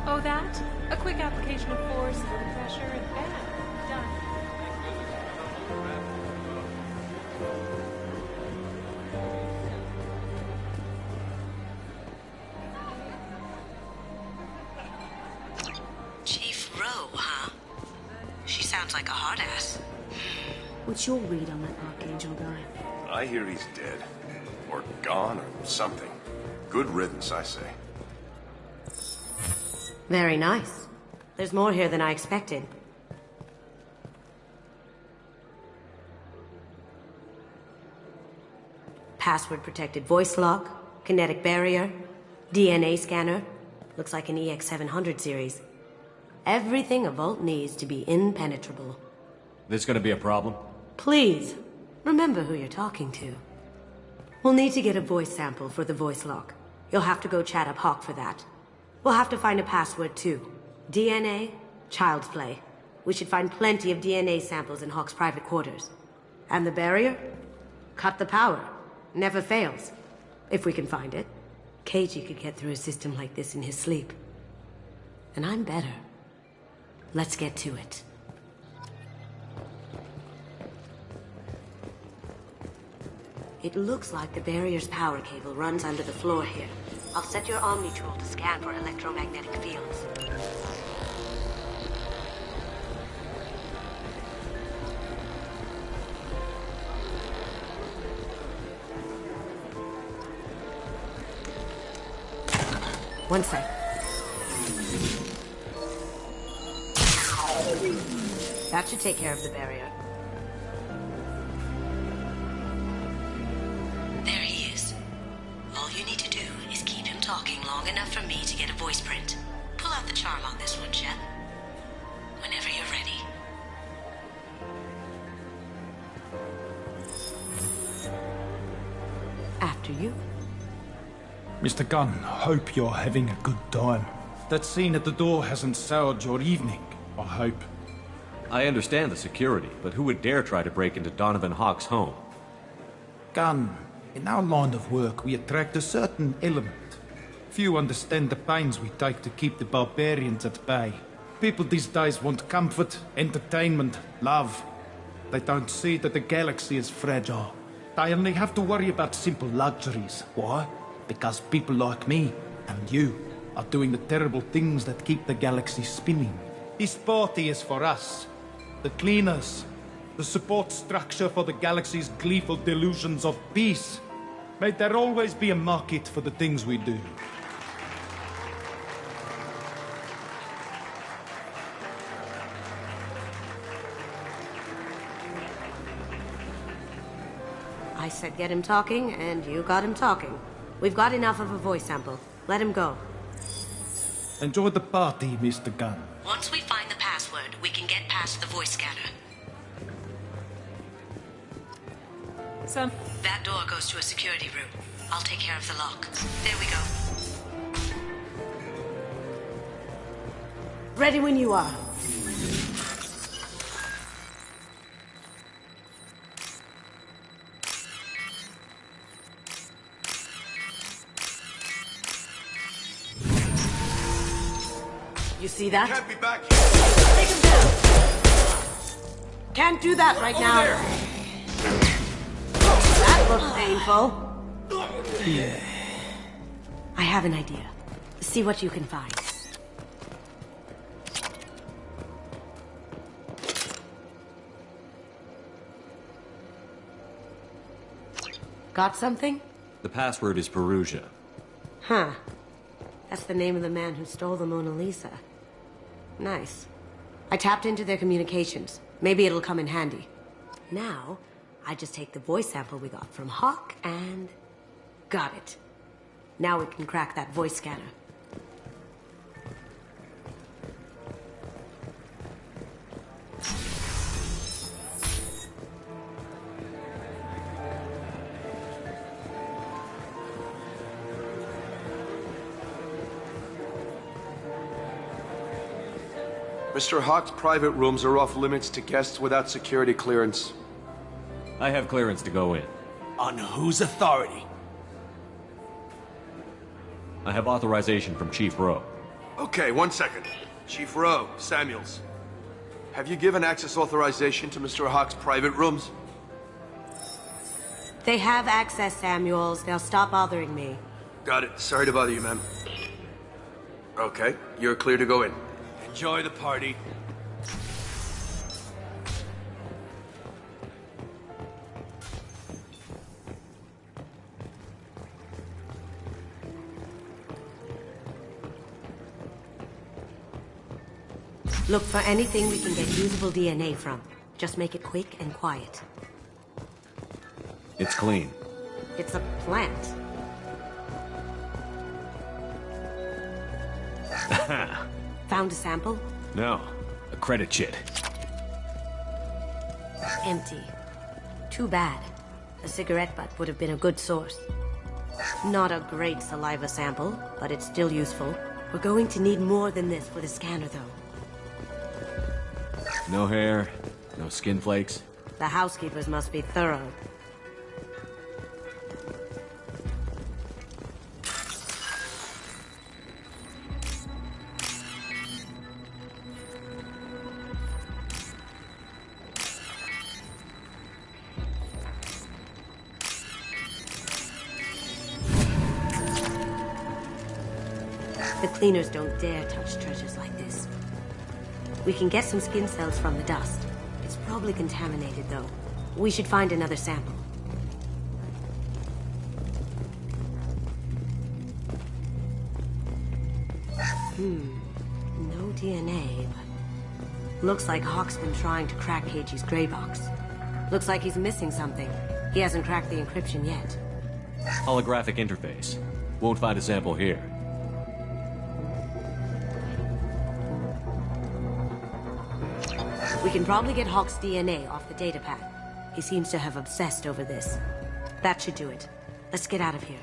Oh, that? A quick application of force, a little pressure, and bam, done. Chief Rowe, huh? She sounds like a hard ass. What's your read on that Archangel guy? I hear he's dead. Or gone, or something. Good riddance, I say. Very nice. There's more here than I expected. Password-protected voice lock, kinetic barrier, DNA scanner. Looks like an EX700 series. Everything a Vault needs to be impenetrable. This gonna be a problem? Please, remember who you're talking to. We'll need to get a voice sample for the voice lock. You'll have to go chat up Hawk for that. We'll have to find a password too. DNA, child's play. We should find plenty of DNA samples in Hawk's private quarters. And the barrier? Cut the power. Never fails. If we can find it. KG could get through a system like this in his sleep. And I'm better. Let's get to it. It looks like the barrier's power cable runs under the floor here. I'll set your Omni tool to scan for electromagnetic fields. One sec. That should take care of the barrier. There he is. All you need to do is keep him talking long enough for me to get a voice print. Pull out the charm on this one, Shep. Whenever you're ready. After you. Mr. Gunn, hope you're having a good time. That scene at the door hasn't soured your evening, I hope. I understand the security, but who would dare try to break into Donovan Hawk's home? Gunn, in our line of work, we attract a certain element. Few understand the pains we take to keep the barbarians at bay. People these days want comfort, entertainment, love. They don't see that the galaxy is fragile. They only have to worry about simple luxuries. Why? Because people like me and you are doing the terrible things that keep the galaxy spinning. This party is for us, the cleaners, the support structure for the galaxy's gleeful delusions of peace. May there always be a market for the things we do. I said get him talking, and you got him talking. We've got enough of a voice sample. Let him go. Enjoy the party, Mr. Gunn. Once we find the password, we can get past the voice scanner. That door goes to a security room. I'll take care of the lock. There we go. Ready when you are. You see that? Can't be back Take him down. Can't do that right now. There. That looked painful. Yeah. I have an idea. The See what you can find. Got something? The password is Perugia. Huh. That's the name of the man who stole the Mona Lisa. Nice. I tapped into their communications. Maybe it'll come in handy. Now, I just take the voice sample we got from Hawk and... got it. Now we can crack that voice scanner. Mr. Hawk's private rooms are off limits to guests without security clearance. I have clearance to go in. On whose authority? I have authorization from Chief Rowe. Okay, 1 second. Chief Rowe, Samuels. Have you given access authorization to Mr. Hawk's private rooms? They have access, Samuels. They'll stop bothering me. Got it. Sorry to bother you, ma'am. Okay, you're clear to go in. Enjoy the party. Look for anything we can get usable DNA from. Just make it quick and quiet. It's clean. It's a plant. Found a sample? No, a credit chit. Empty. Too bad. A cigarette butt would have been a good source. Not a great saliva sample, but it's still useful. We're going to need more than this for the scanner, though. No hair, no skin flakes. The housekeepers must be thorough. The cleaners don't dare touch treasures like this. We can get some skin cells from the dust. It's probably contaminated, though. We should find another sample. No DNA, but... looks like Hawk's been trying to crack Cage's gray box. Looks like he's missing something. He hasn't cracked the encryption yet. Holographic interface. Won't find a sample here. We can probably get Hawk's DNA off the datapad. He seems to have obsessed over this. That should do it. Let's get out of here.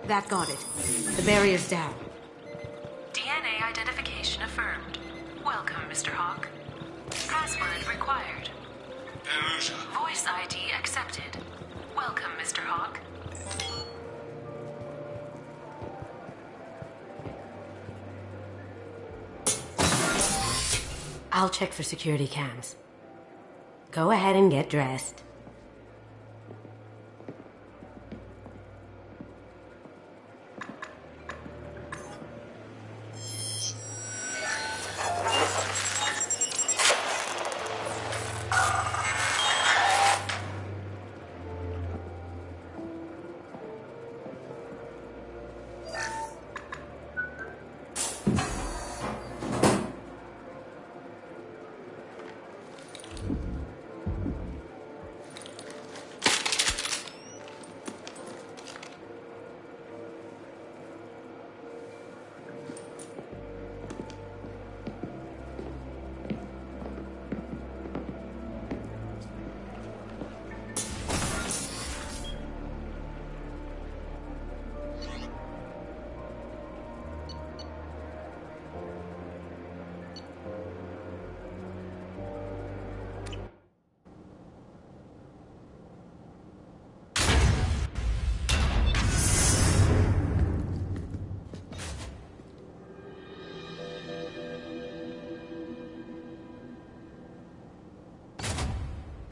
That got it. The barrier's down. DNA identification affirmed. Welcome, Mr. Hawk. Password required. Perugia. Voice ID accepted. Welcome, Mr. Hawk. I'll check for security cams. Go ahead and get dressed.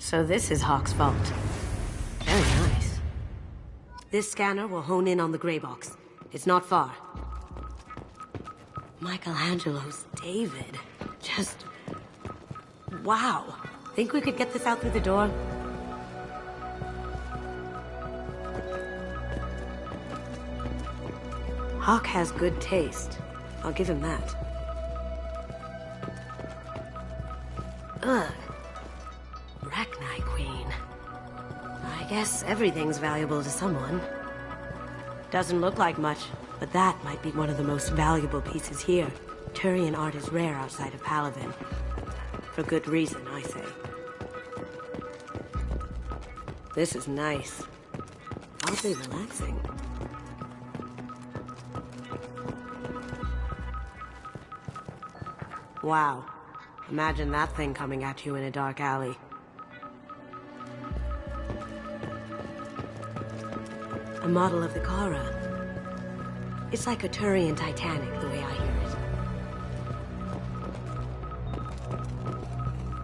So this is Hawk's vault. Very nice. This scanner will hone in on the gray box. It's not far. Michelangelo's David. Just... wow. Think we could get this out through the door? Hawk has good taste. I'll give him that. Ugh. Rachni Queen. I guess everything's valuable to someone. Doesn't look like much, but that might be one of the most valuable pieces here. Turian art is rare outside of Palaven. For good reason, I say. This is nice. Oddly relaxing. Wow. Imagine that thing coming at you in a dark alley. A model of the Kara. It's like a Turian Titanic, the way I hear it.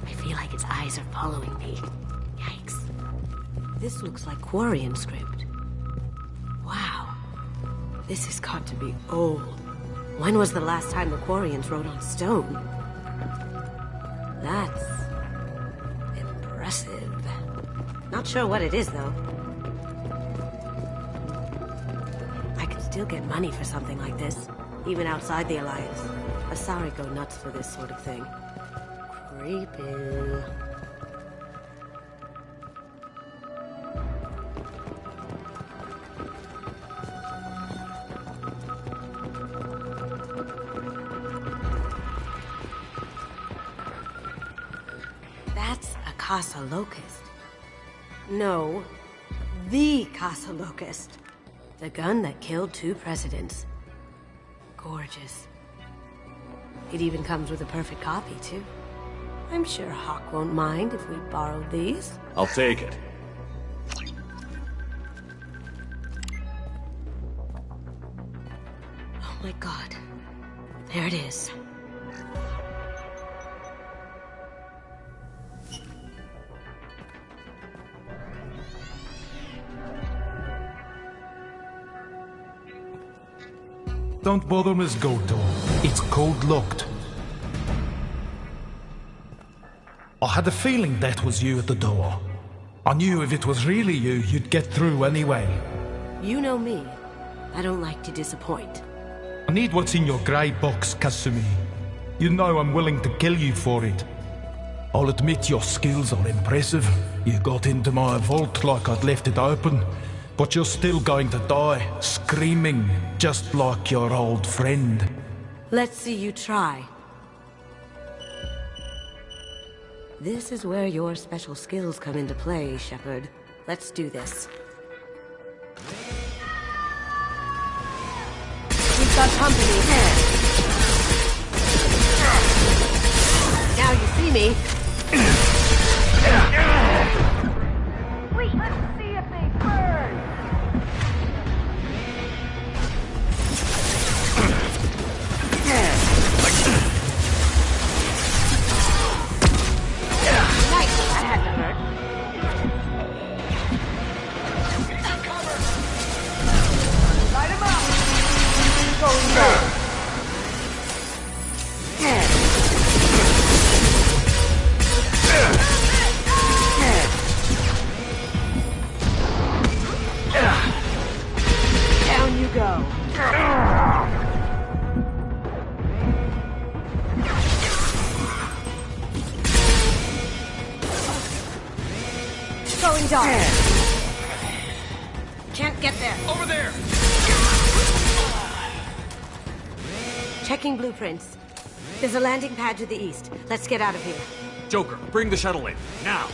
I feel like its eyes are following me. Yikes. This looks like Quarian script. Wow. This has got to be old. When was the last time the Quarians wrote on stone? That's... impressive. Not sure what it is, though. I could still get money for something like this, even outside the Alliance. Asari go nuts for this sort of thing. Creepy. Casa Locust. No, the Casa Locust. The gun that killed 2 presidents. Gorgeous. It even comes with a perfect copy, too. I'm sure Hawk won't mind if we borrowed these. I'll take it. Oh my god. There it is. Don't bother, Miss Goto. It's code-locked. I had a feeling that was you at the door. I knew if it was really you, you'd get through anyway. You know me. I don't like to disappoint. I need what's in your grey box, Kasumi. You know I'm willing to kill you for it. I'll admit your skills are impressive. You got into my vault like I'd left it open. But you're still going to die, screaming, just like your old friend. Let's see you try. This is where your special skills come into play, Shepard. Let's do this. We've got company. Now you see me. Wait, let's see if they burn. Nice, that had to hurt. Light him up. Going down. Down you go. Going dark. Can't get there. Over there! Checking blueprints. There's a landing pad to the east. Let's get out of here. Joker, bring the shuttle in. Now!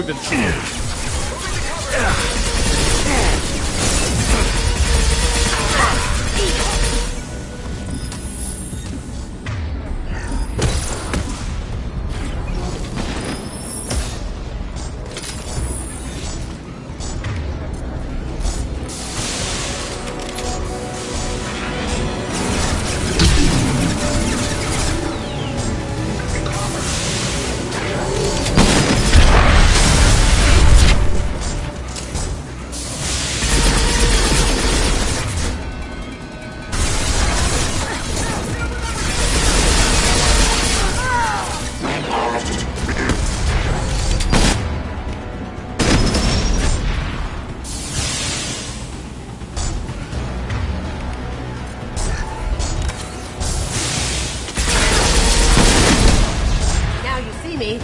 We've been... Now you see me.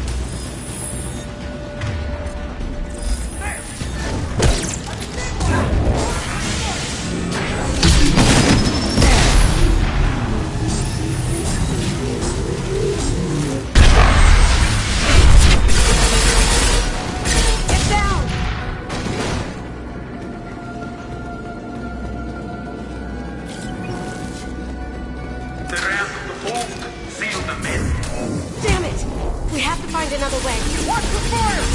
Get down! Surround the hold. Seal them in. Damn it! We have to find another way. Watch the fire!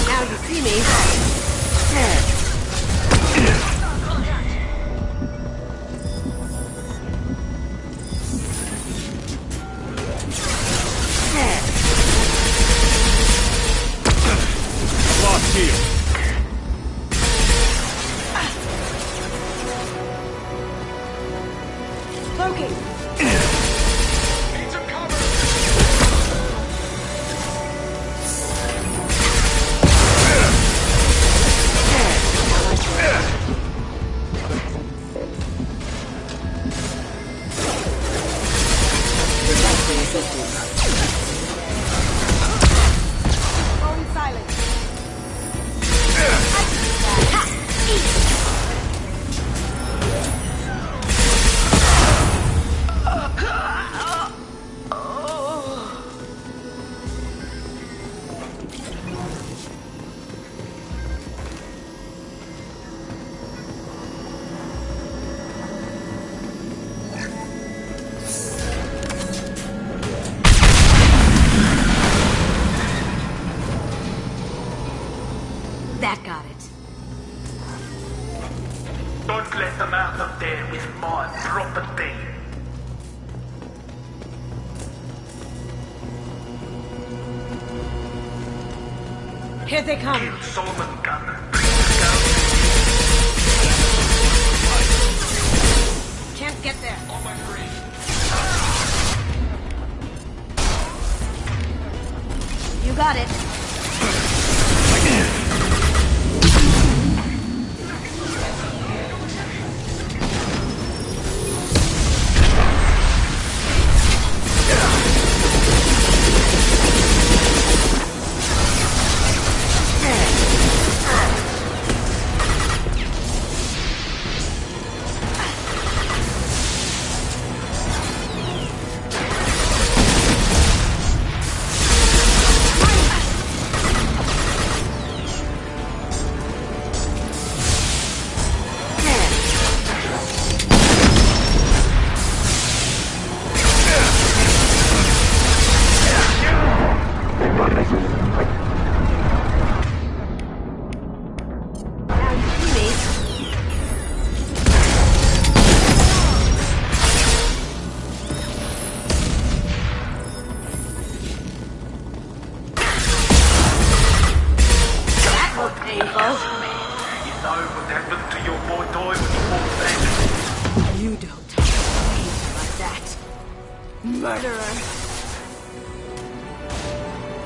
Now you see me. Lost shield. Cloaking. Need some cover! Going silent. That got it. Don't let them out of there with my property. Here they come. Kill Solomon Gunn. Can't get there. On my green. You got it.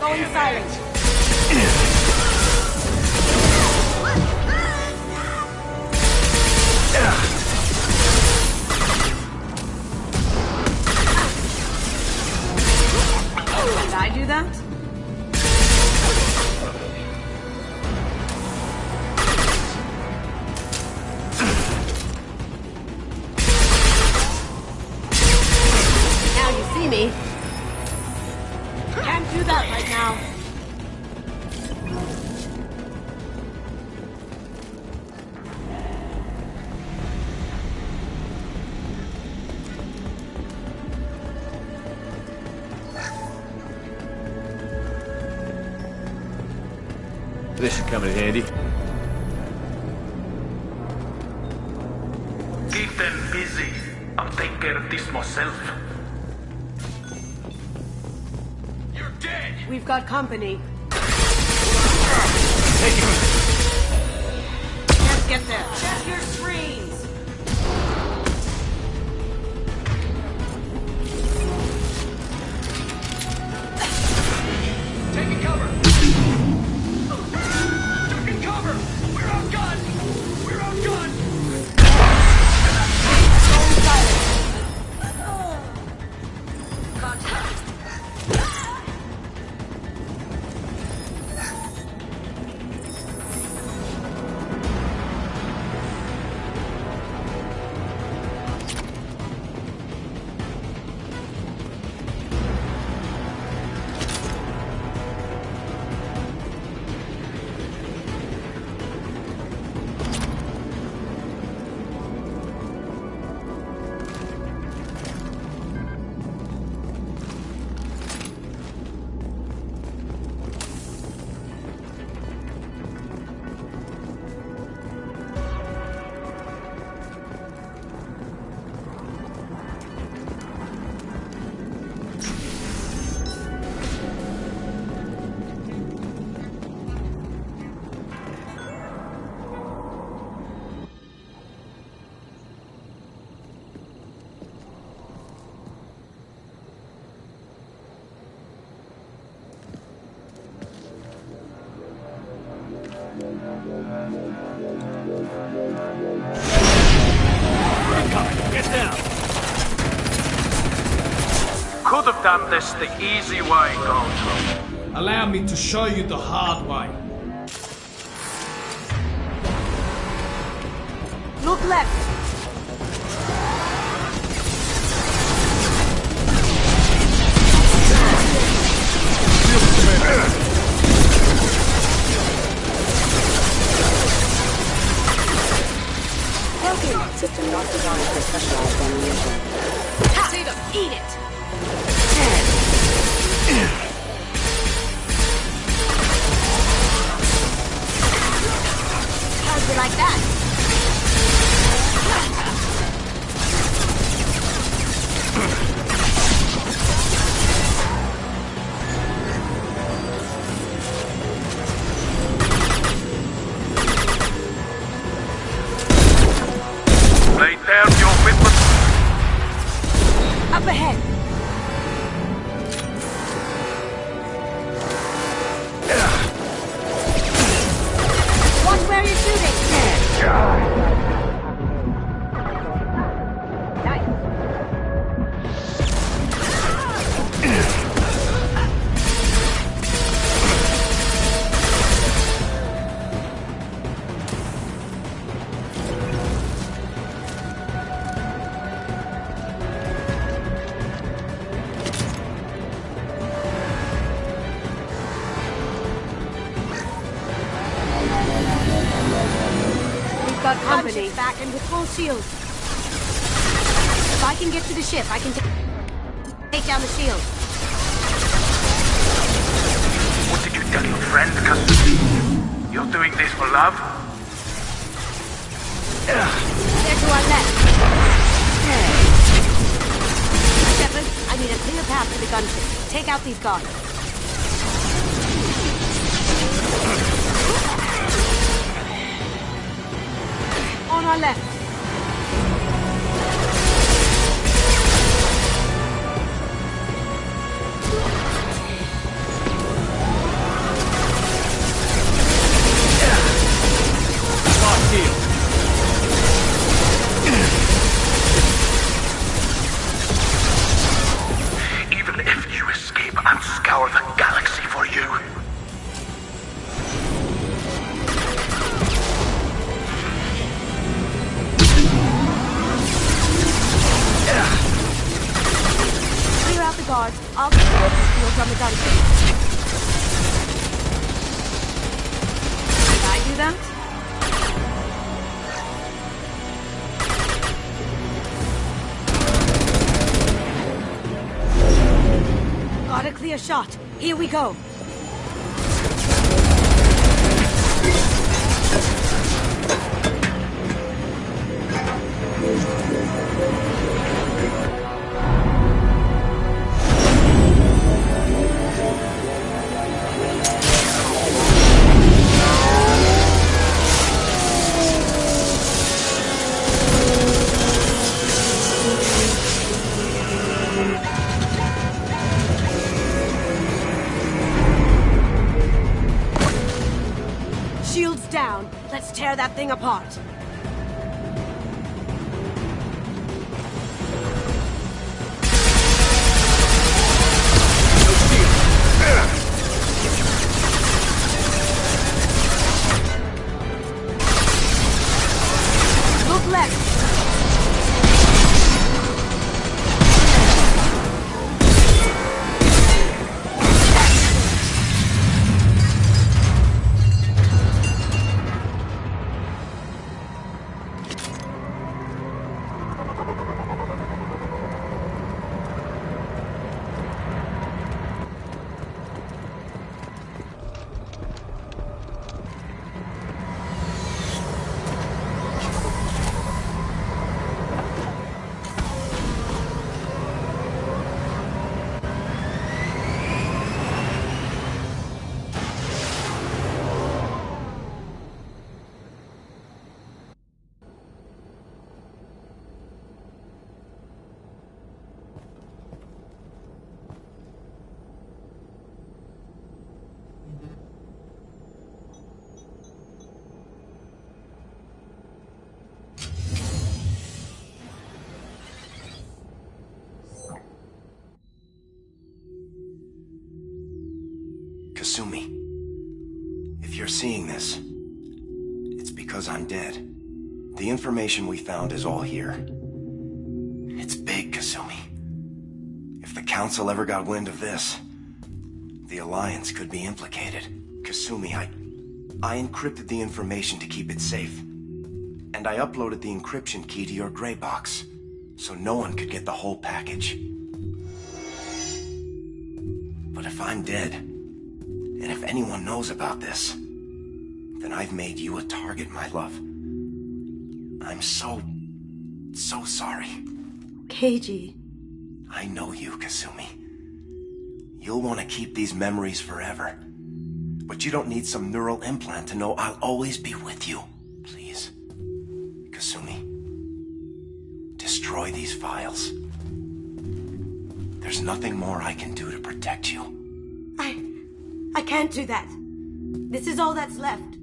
Going silent. Did I do that? Now you see me. Can't do that right now. This should come in handy. Keep them busy. I'll take care of this myself. You're dead! We've got company. Let's get there. Check your screens. Taking cover! Taking cover! We're outgunned! We're outgunned! Going silent. Get down! Could have done this the easy way, Goldblum. Allow me to show you the hard way. Look left. System not designed for specialized ammunition. See them. Eat it. How'd you like that? Lay down your weapons. Up ahead. Watch where you're shooting. Nice. We've got company. Back and with full shields. If I can get to the ship, I can take down the shield. What did you tell your friend, Custom? You're doing this for love? They're to our left. Shepard, I need a clear path to the gunship. Take out these guards. On our left. scour the galaxy for you. Clear out the guards. I'll get the weapons fields on the gun case. Did I do that? Got a clear shot. Here we go. Shields down. Let's tear that thing apart. Look left. Kasumi, if you're seeing this, it's because I'm dead. The information we found is all here. It's big, Kasumi. If the Council ever got wind of this, the Alliance could be implicated. Kasumi, I encrypted the information to keep it safe. And I uploaded the encryption key to your gray box, so no one could get the whole package. But if I'm dead, and if anyone knows about this, then I've made you a target, my love. I'm so sorry. Keiji. I know you, Kasumi. You'll want to keep these memories forever. But you don't need some neural implant to know I'll always be with you. Please. Kasumi. Destroy these files. There's nothing more I can do to protect you. I can't do that. This is all that's left.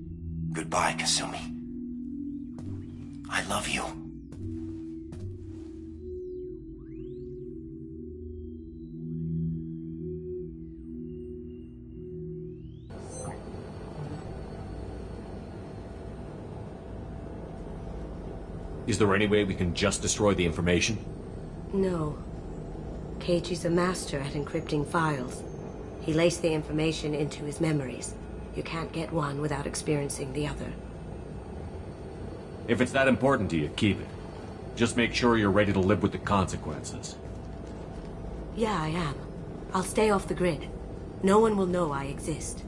Goodbye, Kasumi. I love you. Is there any way we can just destroy the information? No. Keiichi's a master at encrypting files. He laced the information into his memories. You can't get one without experiencing the other. If it's that important to you, keep it. Just make sure you're ready to live with the consequences. Yeah, I am. I'll stay off the grid. No one will know I exist.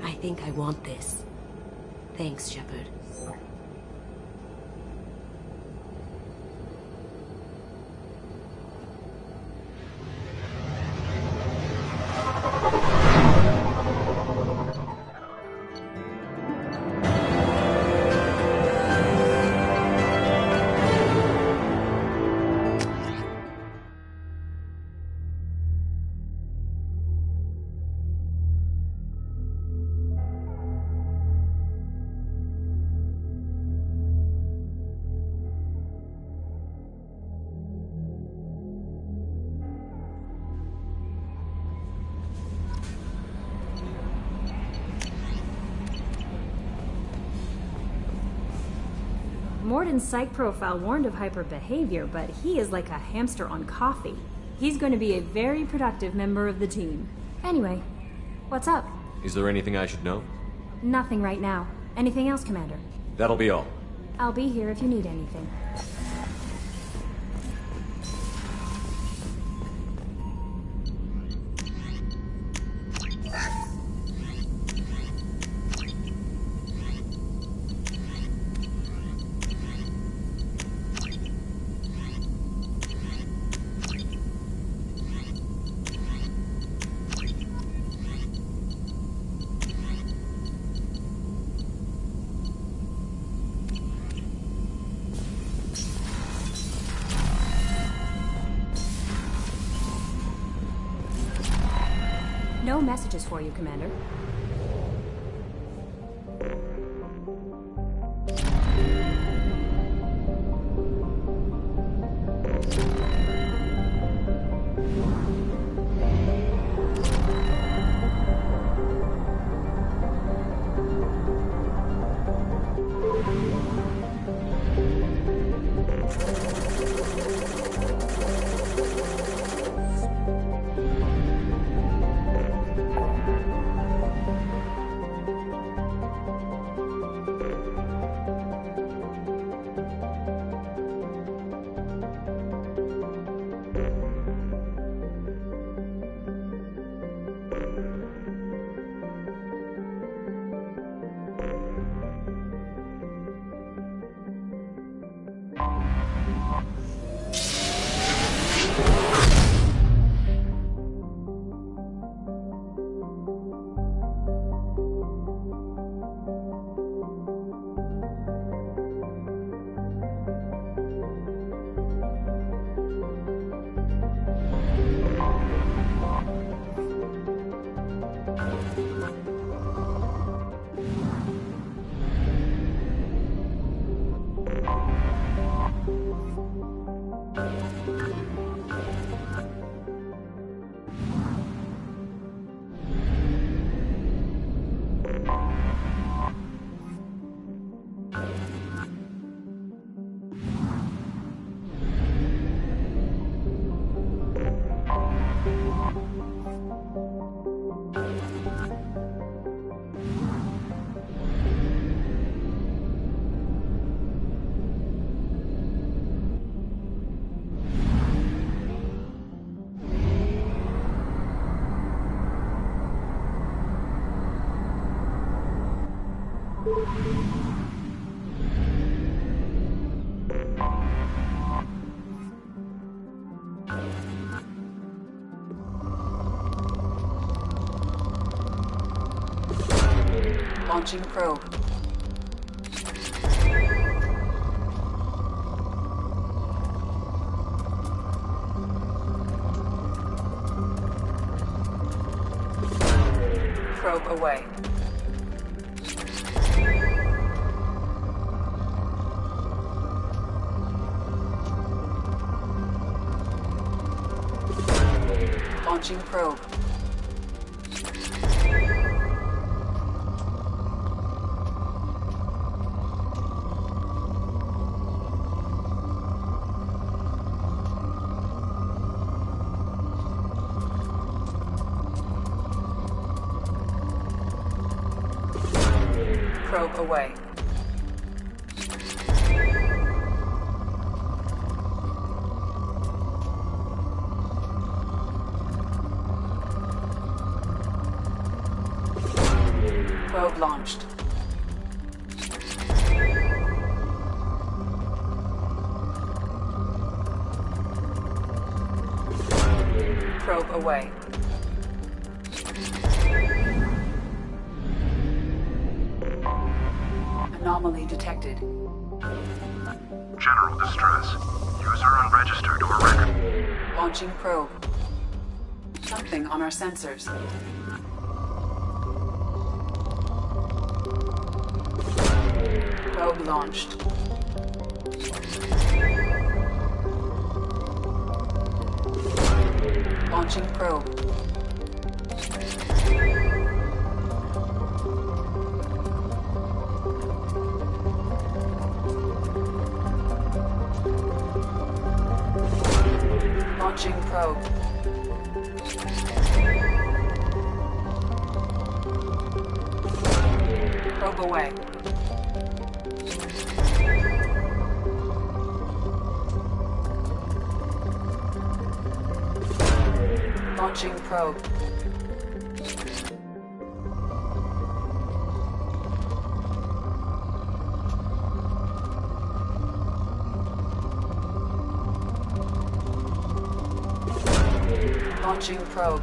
I think I want this. Thanks, Shepard. Warden's psych profile warned of hyper behavior, but he is like a hamster on coffee. He's going to be a very productive member of the team. Anyway, what's up? Is there anything I should know? Nothing right now. Anything else, Commander? That'll be all. I'll be here if you need anything. No messages for you, Commander. Launching probe. Probe away. Launching probe. Probe away. Probe launched. Probe away. Anomaly detected. General distress. User unregistered or record. Launching probe. Something on our sensors. Probe launched. Launching probe. away. Launching probe. Launching probe.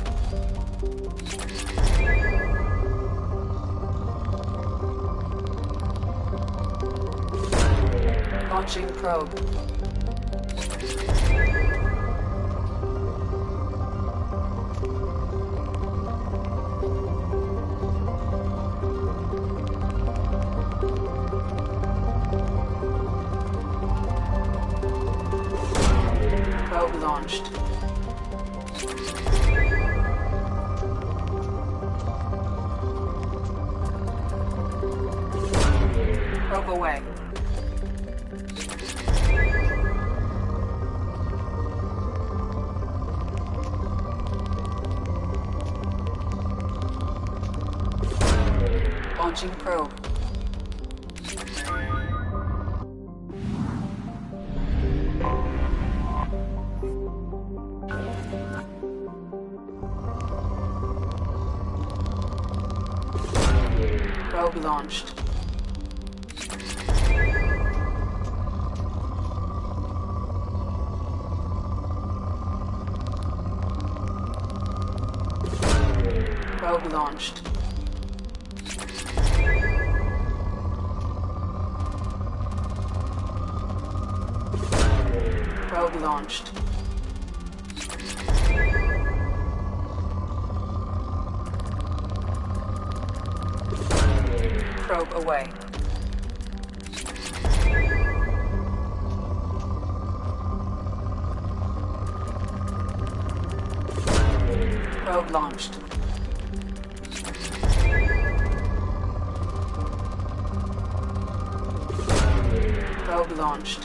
Launching probe. Probe launched. Probe away. Launching probe. Probe launched. Probe launched. Probe launched. Probe away. Probe launched. Probe launched.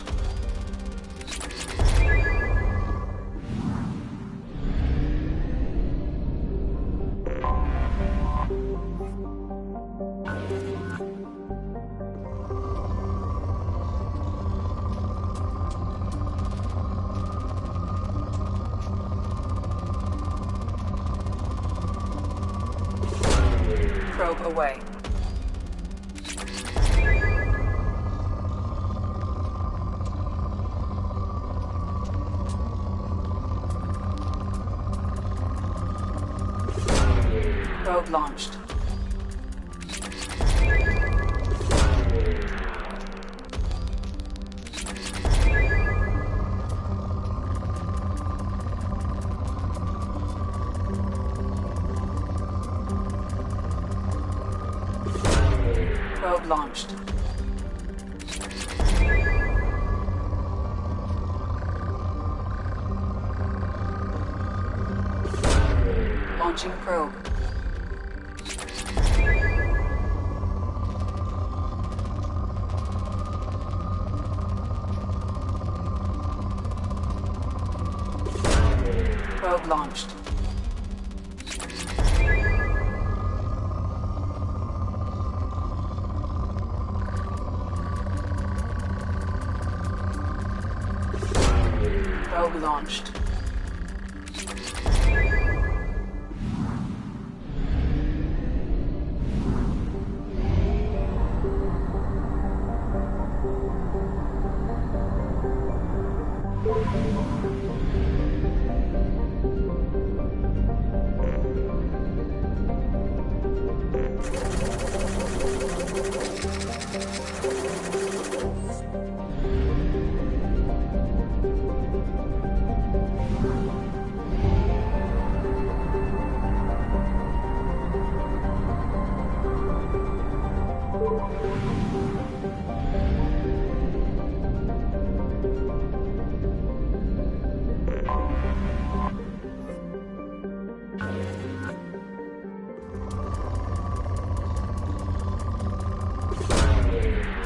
Probe away. Probe launched. Probe launched. Launching probe. Probe launched. Probe launched.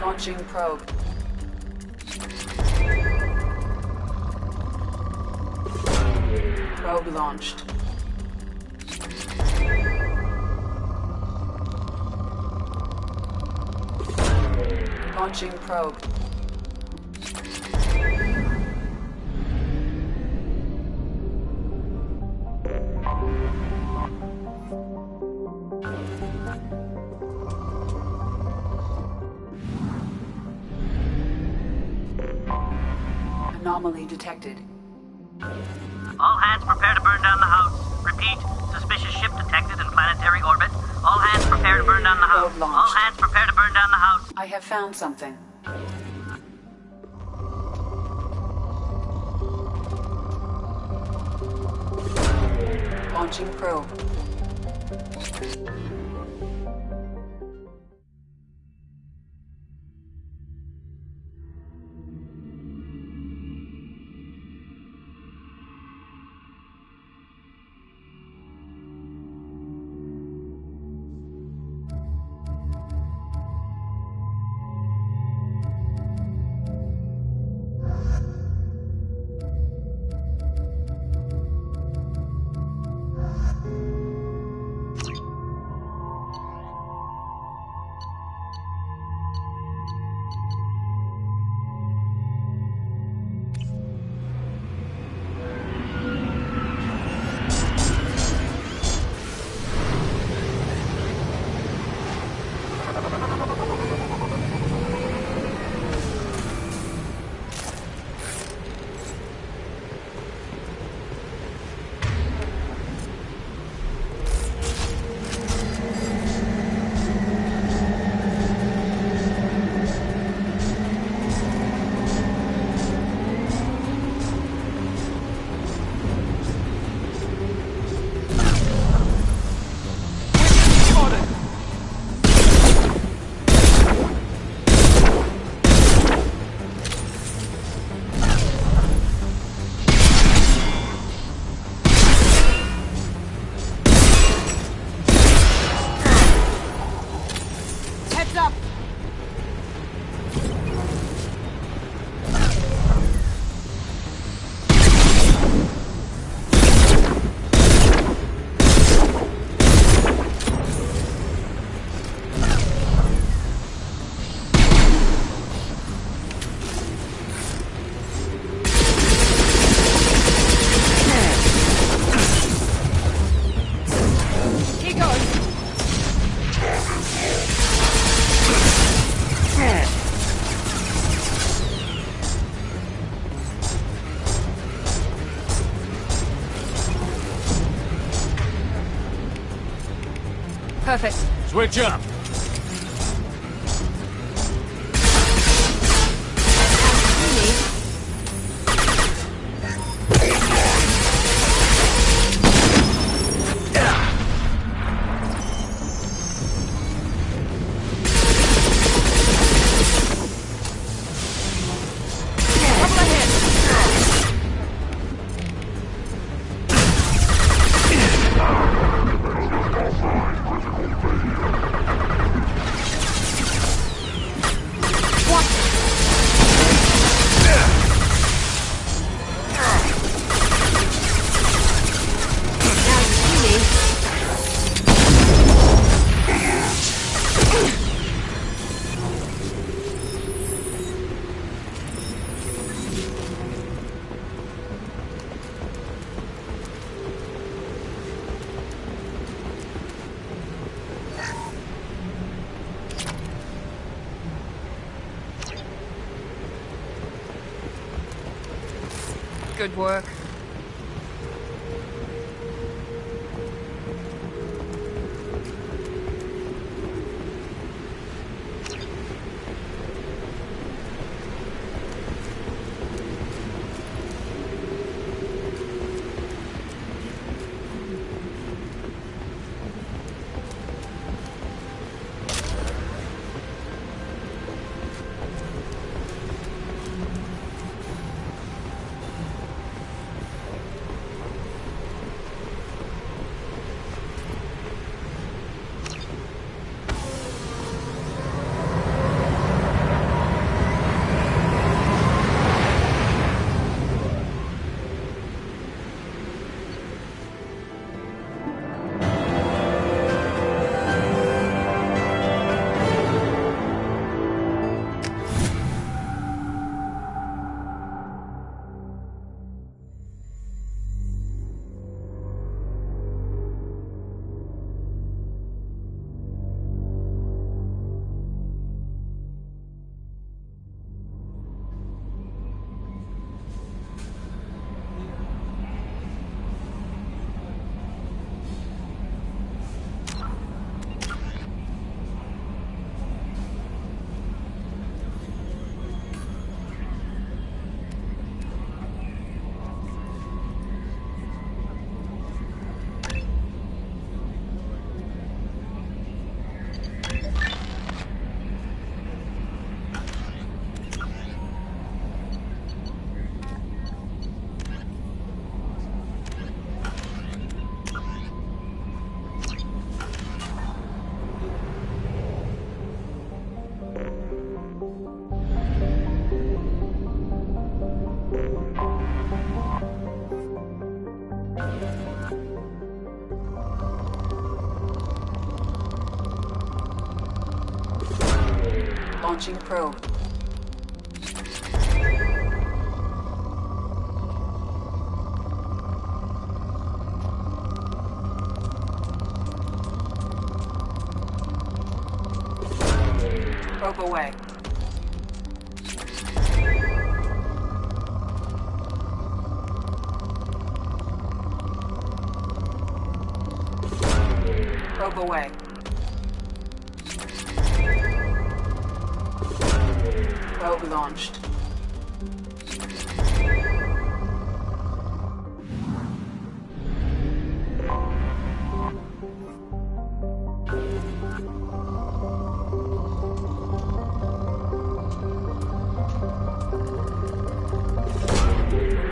Launching probe. Probe launched. Launching probe. Anomaly detected. All hands prepare to burn down the house. Repeat, suspicious ship detected in planetary orbit. All hands prepare to burn down the house. Probe launched. All hands prepare to burn down the house. I have found something. Launching probe. Perfect. Switch up. Good work. Launching probe. Probe away. Probe away. Probe launched.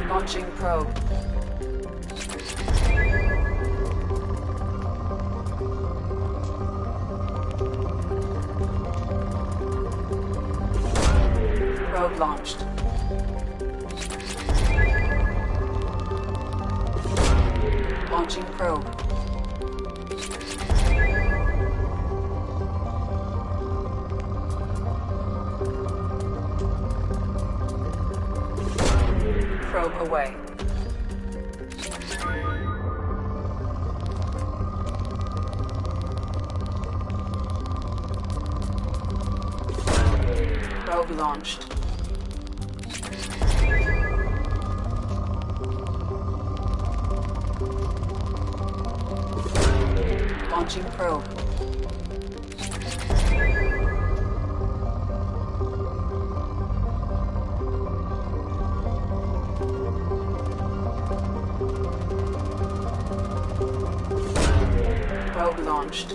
Launching probe. Probe launched. Launching probe. Probe away. Probe launched. Launching probe. Probe launched.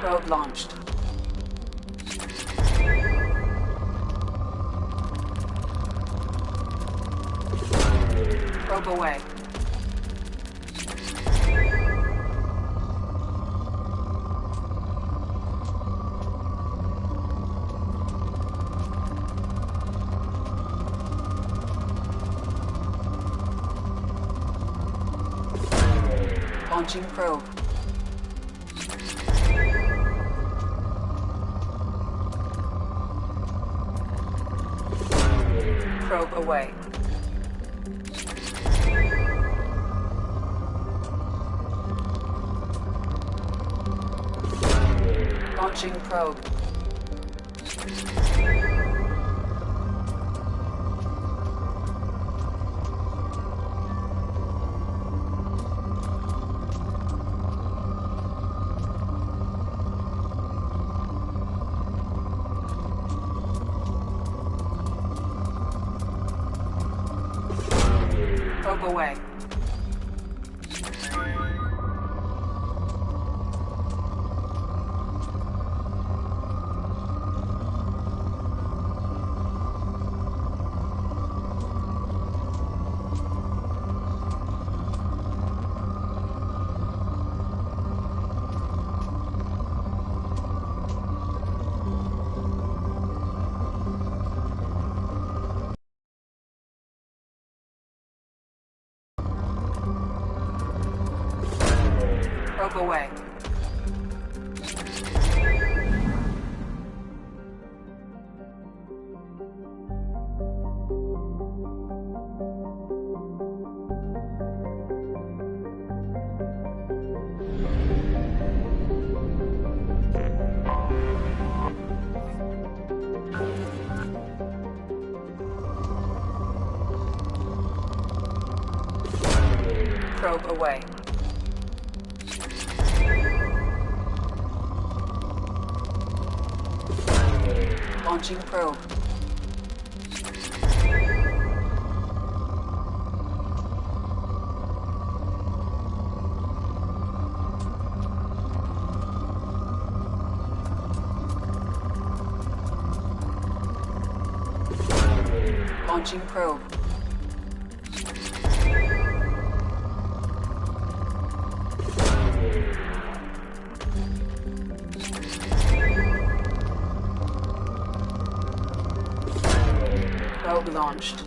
Probe launched. Probe away. Launching probe. Probe away. Launching probe. Probe away. Probe away. Probe away. Launching probe. Launching probe. Probe launched.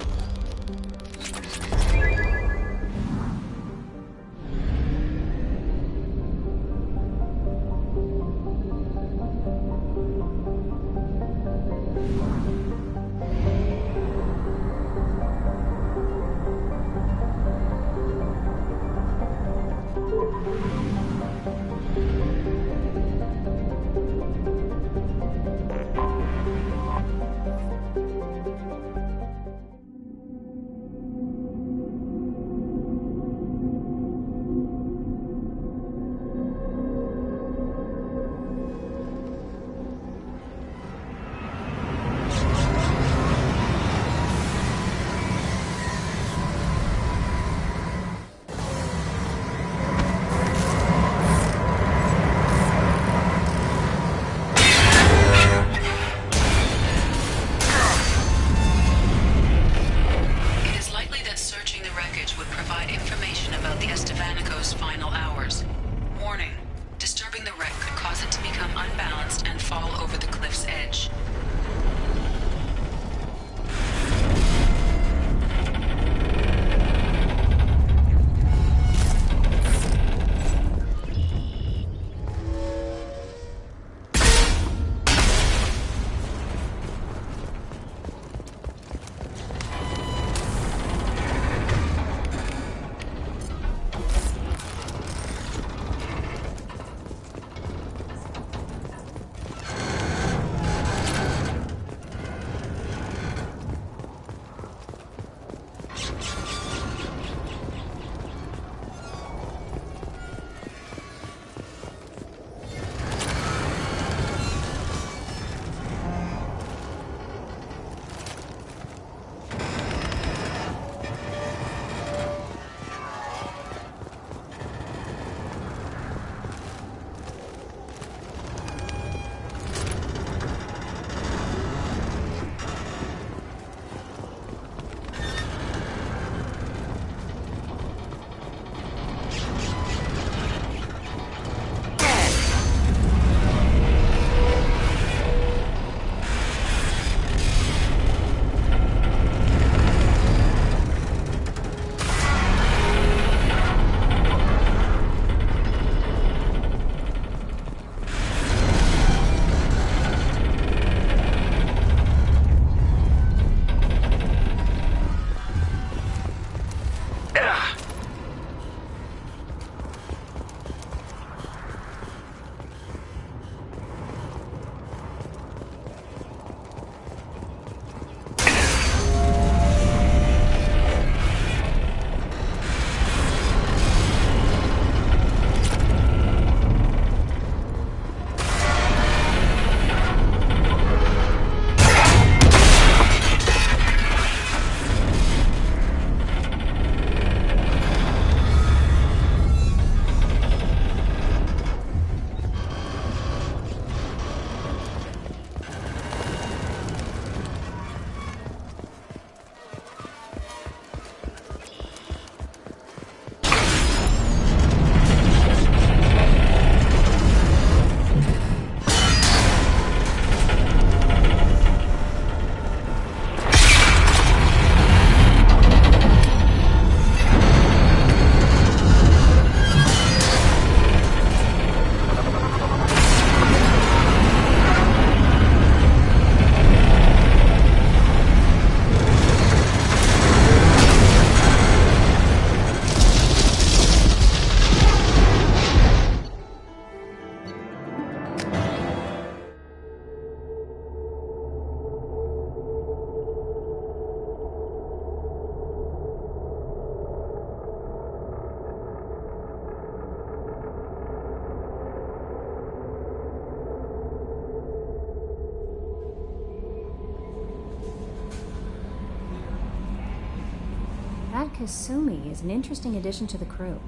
That Kasumi is an interesting addition to the crew.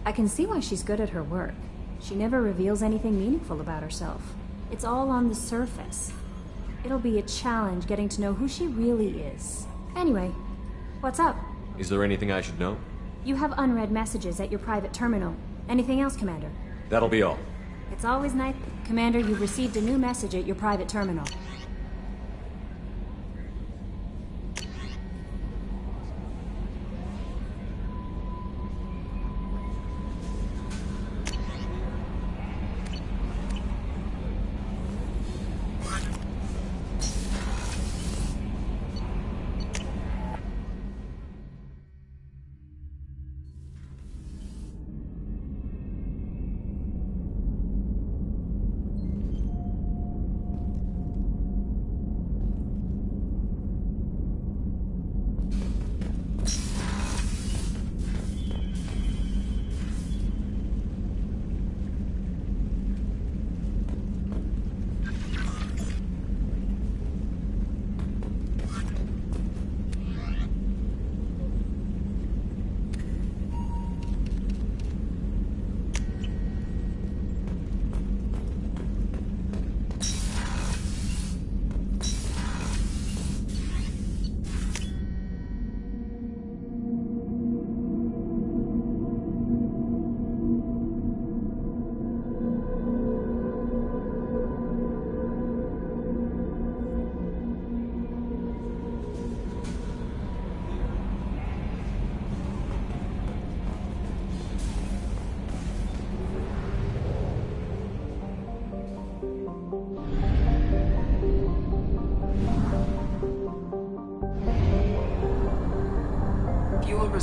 I can see why she's good at her work. She never reveals anything meaningful about herself. It's all on the surface. It'll be a challenge getting to know who she really is. Anyway, what's up? Is there anything I should know? You have unread messages at your private terminal. Anything else, Commander? That'll be all. It's always nice. Commander, you've received a new message at your private terminal.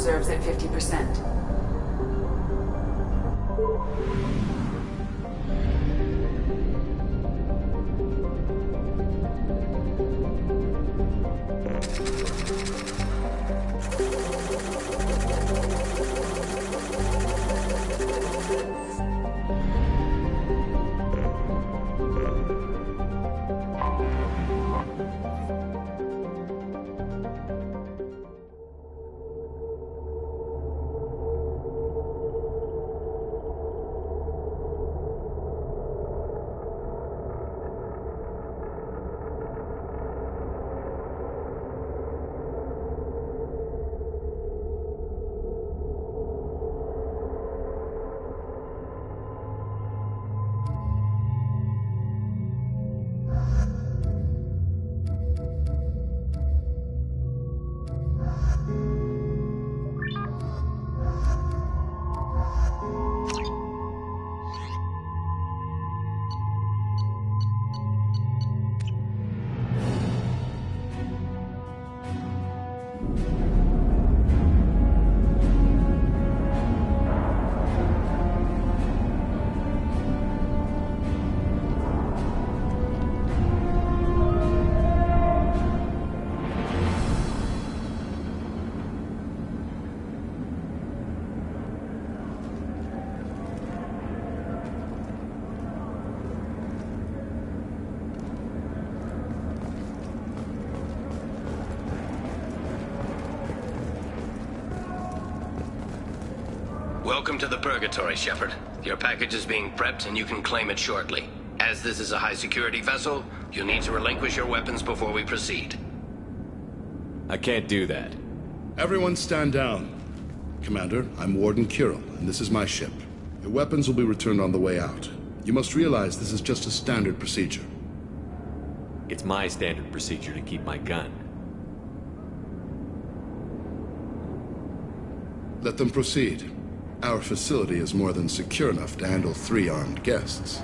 reserves at 50%. Welcome to the Purgatory, Shepard. Your package is being prepped and you can claim it shortly. As this is a high-security vessel, you'll need to relinquish your weapons before we proceed. I can't do that. Everyone stand down. Commander, I'm Warden Kirill, and this is my ship. Your weapons will be returned on the way out. You must realize this is just a standard procedure. It's my standard procedure to keep my gun. Let them proceed. Our facility is more than secure enough to handle 3 armed guests.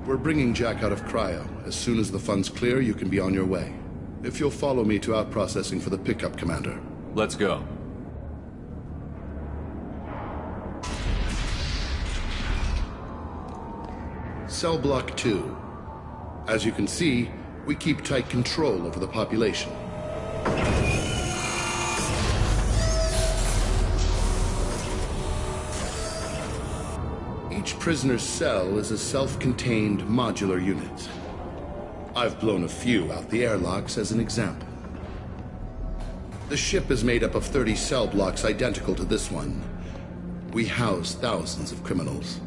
We're bringing Jack out of cryo. As soon as the funds clear, you can be on your way. If you'll follow me to out-processing for the pickup, Commander. Let's go. Cell Block 2. As you can see, we keep tight control over the population. Each prisoner's cell is a self-contained modular unit. I've blown a few out the airlocks as an example. The ship is made up of 30 cell blocks identical to this one. We house thousands of criminals.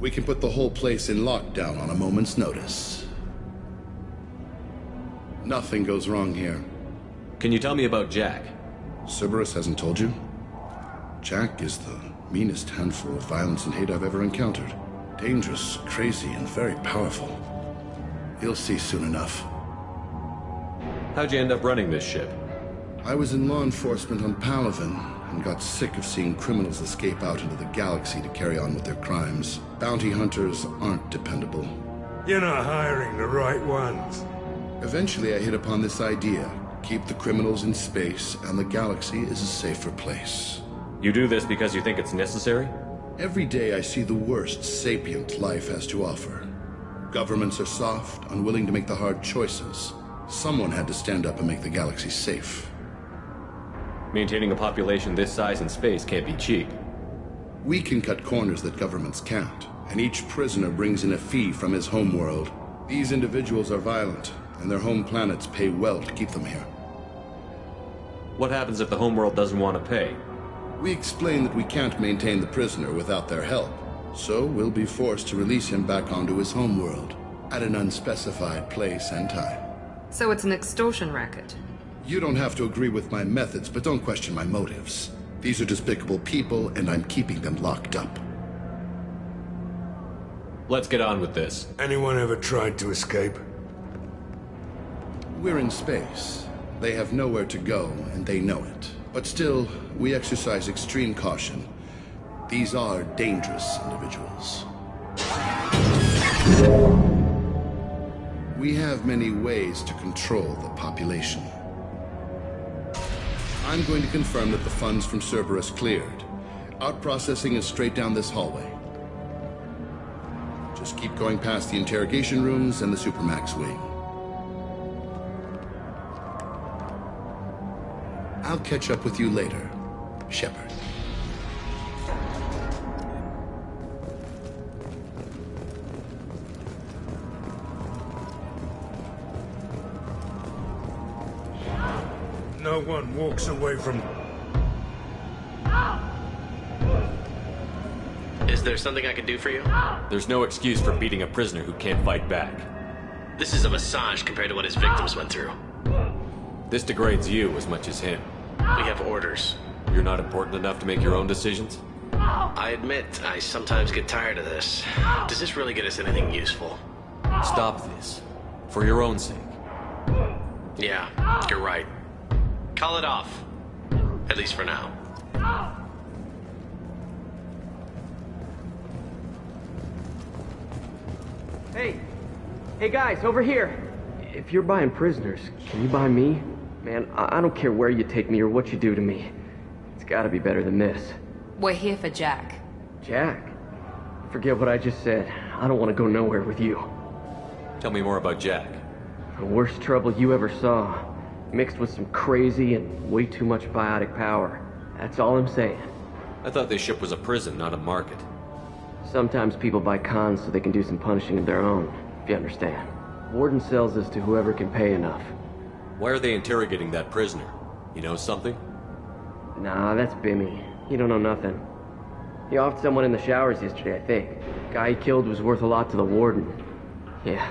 We can put the whole place in lockdown on a moment's notice. Nothing goes wrong here. Can you tell me about Jack? Cerberus hasn't told you? Jack is the meanest handful of violence and hate I've ever encountered. Dangerous, crazy, and very powerful. You'll see soon enough. How'd you end up running this ship? I was in law enforcement on Palaven, and got sick of seeing criminals escape out into the galaxy to carry on with their crimes. Bounty hunters aren't dependable. You're not hiring the right ones. Eventually I hit upon this idea. Keep the criminals in space, and the galaxy is a safer place. You do this because you think it's necessary? Every day I see the worst sapient life has to offer. Governments are soft, unwilling to make the hard choices. Someone had to stand up and make the galaxy safe. Maintaining a population this size in space can't be cheap. We can cut corners that governments can't, and each prisoner brings in a fee from his homeworld. These individuals are violent, and their home planets pay well to keep them here. What happens if the homeworld doesn't want to pay? We explain that we can't maintain the prisoner without their help, so we'll be forced to release him back onto his homeworld, at an unspecified place and time. So it's an extortion racket. You don't have to agree with my methods, but don't question my motives. These are despicable people, and I'm keeping them locked up. Let's get on with this. Anyone ever tried to escape? We're in space. They have nowhere to go, and they know it. But still, we exercise extreme caution. These are dangerous individuals. We have many ways to control the population. I'm going to confirm that the funds from Cerberus cleared. Out-processing is straight down this hallway. Just keep going past the interrogation rooms and the Supermax wing. I'll catch up with you later, Shepard. No one walks away from... Is there something I can do for you? There's no excuse for beating a prisoner who can't fight back. This is a massage compared to what his victims went through. This degrades you as much as him. We have orders. You're not important enough to make your own decisions? I admit, I sometimes get tired of this. Does this really get us anything useful? Stop this. For your own sake. Yeah, you're right. Call it off. At least for now. Hey guys, over here. If you're buying prisoners, can you buy me? Man, I don't care where you take me or what you do to me. It's gotta be better than this. We're here for Jack. Jack? Forget what I just said. I don't want to go nowhere with you. Tell me more about Jack. The worst trouble you ever saw. Mixed with some crazy and way too much biotic power. That's all I'm saying. I thought this ship was a prison, not a market. Sometimes people buy cons so they can do some punishing of their own, if you understand. Warden sells this to whoever can pay enough. Why are they interrogating that prisoner? You know something? Nah, that's Bimmy. He don't know nothing. He offed someone in the showers yesterday, I think. Guy he killed was worth a lot to the warden. Yeah,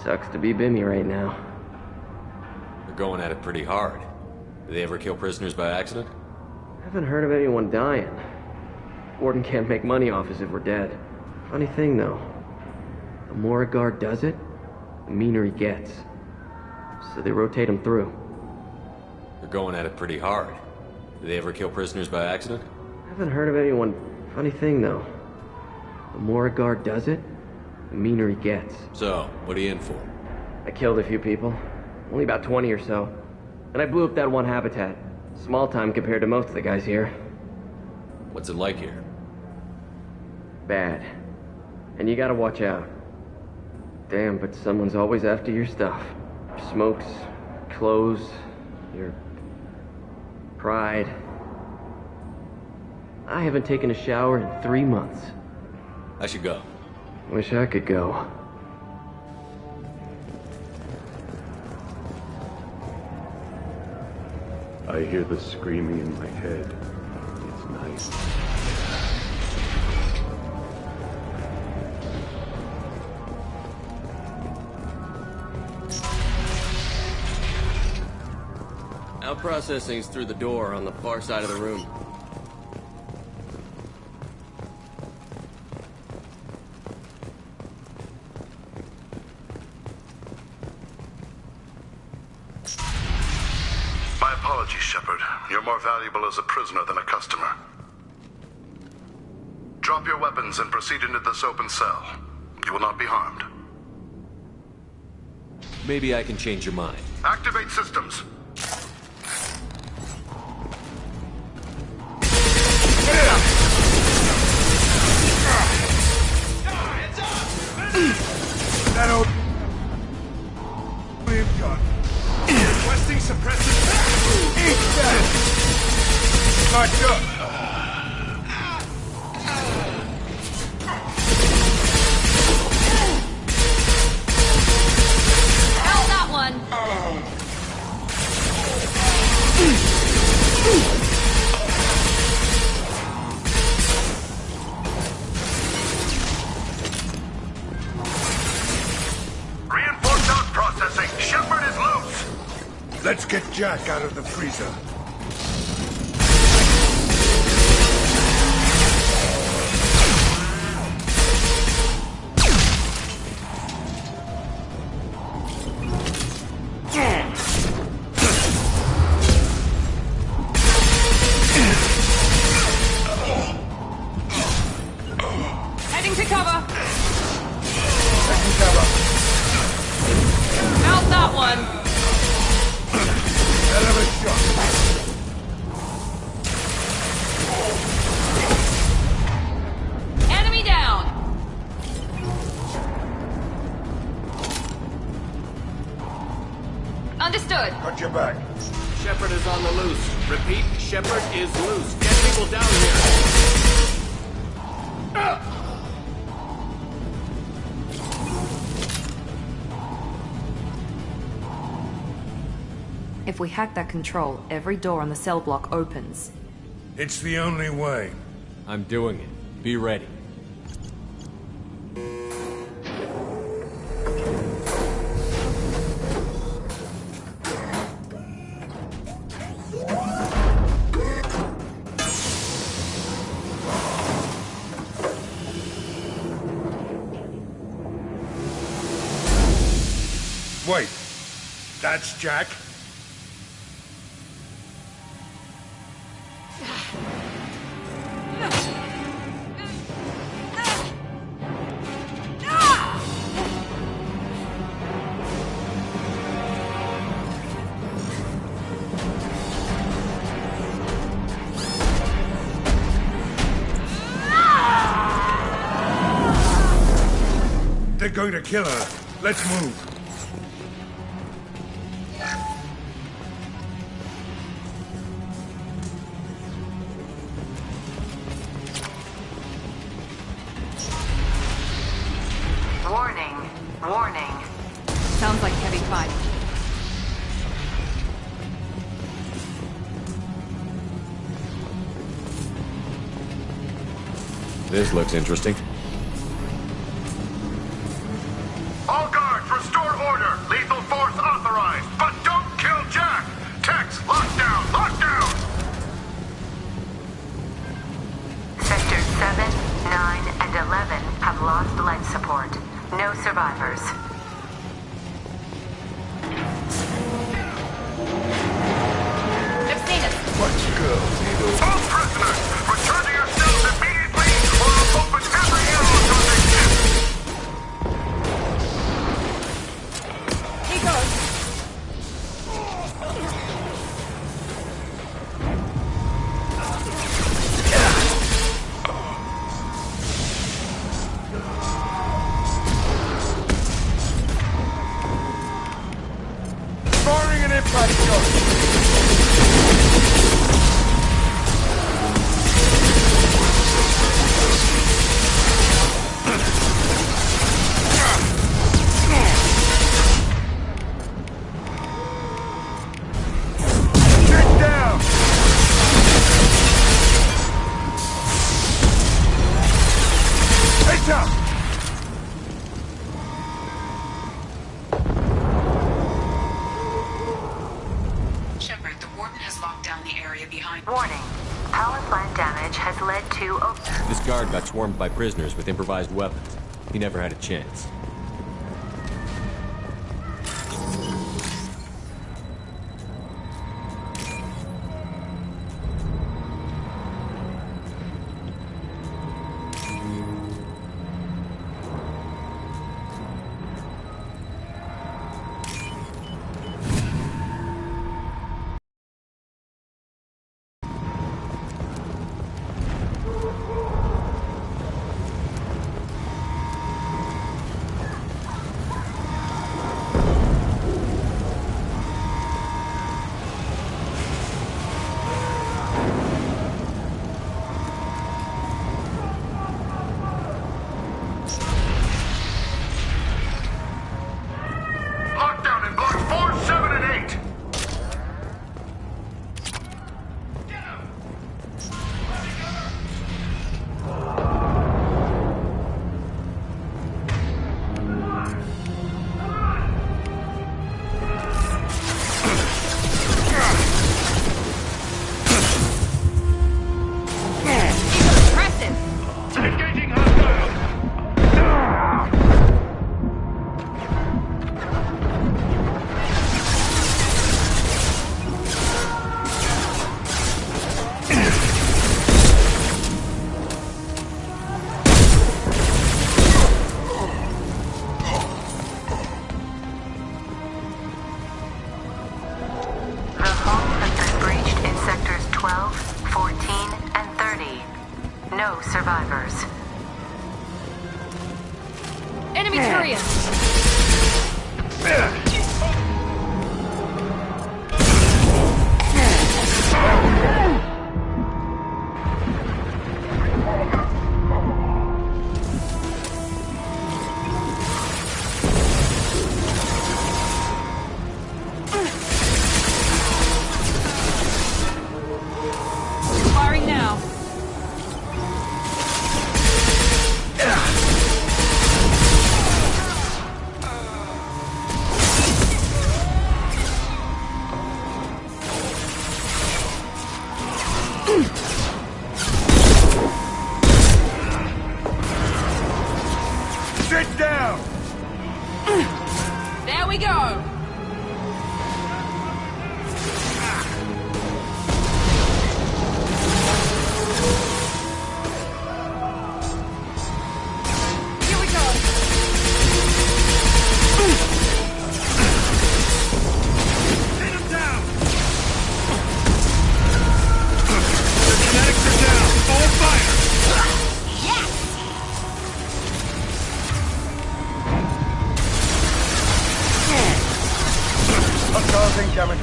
sucks to be Bimmy right now. They're going at it pretty hard. Do they ever kill prisoners by accident? Haven't heard of anyone dying. Warden can't make money off us if we're dead. Funny thing, though. The more a guard does it, the meaner he gets. So they rotate him through. They're going at it pretty hard. Do they ever kill prisoners by accident? Haven't heard of anyone... Funny thing, though. The more a guard does it, the meaner he gets. So, what are you in for? I killed a few people. Only about 20 or so. And I blew up that one habitat. Small time compared to most of the guys here. What's it like here? Bad. And you gotta watch out. Damn, but someone's always after your stuff. Your smokes, clothes, your... pride. I haven't taken a shower in 3 months. I should go. Wish I could go. I hear the screaming in my head. It's nice. Out processing's through the door on the far side of the room. My apologies, Shepard. You're more valuable as a prisoner than a customer. Drop your weapons and proceed into this open cell. You will not be harmed. Maybe I can change your mind. Activate systems. That old... gun. Requesting suppressive... Eat that! March up! Held that one! Reinforced out processing. Shepard is loose. Let's get Jack out of the freezer. Heading to cover! Taking cover. Held that one! Hell of a shot. Understood. Got your back. Shepard is on the loose. Repeat, Shepard is loose. Get people down here. If we hack that control, every door on the cell block opens. It's the only way. I'm doing it. Be ready. Wait. That's Jack? They're going to kill her. Let's move. Warning. Warning. Sounds like heavy fight. This looks interesting. All guards, restore order. Lethal force authorized. But don't kill Jack. Tex, lockdown, lockdown. Sectors 7, 9, and 11 have lost life support. No survivors. They've seen us. Let's go, Needle. All prisoners, return to your cells immediately, or I'll open every airlock on this ship. He goes. Firing an impact shot. Get down! Heads up! Shepard, the Warden has locked down the area behind. Warning. Power plant damage has led to... This guard got swarmed by prisoners with improvised weapons. He never had a chance. Lockdown in blocks 4, 7, and 8. Impressive. Engaging hostile. The hull has been breached in sectors 12, 14, and 30. No survivors. Enemy Turian. Sit down! There we go! Here we go! Hit him down! The kinetics are down! All fire! Yes! Hostiles incoming.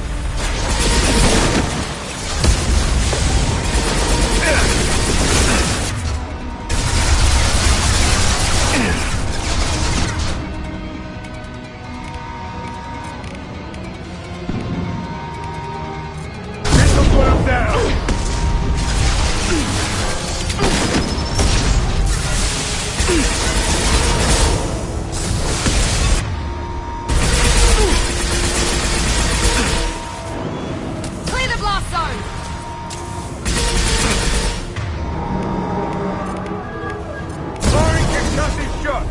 This'll put him down! Clear the blast zone! Firing concussive shot!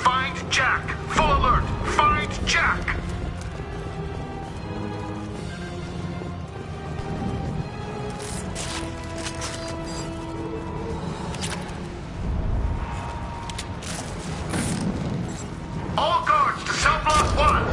Find Jack! Full alert! Find Jack! All guards to cell block 1!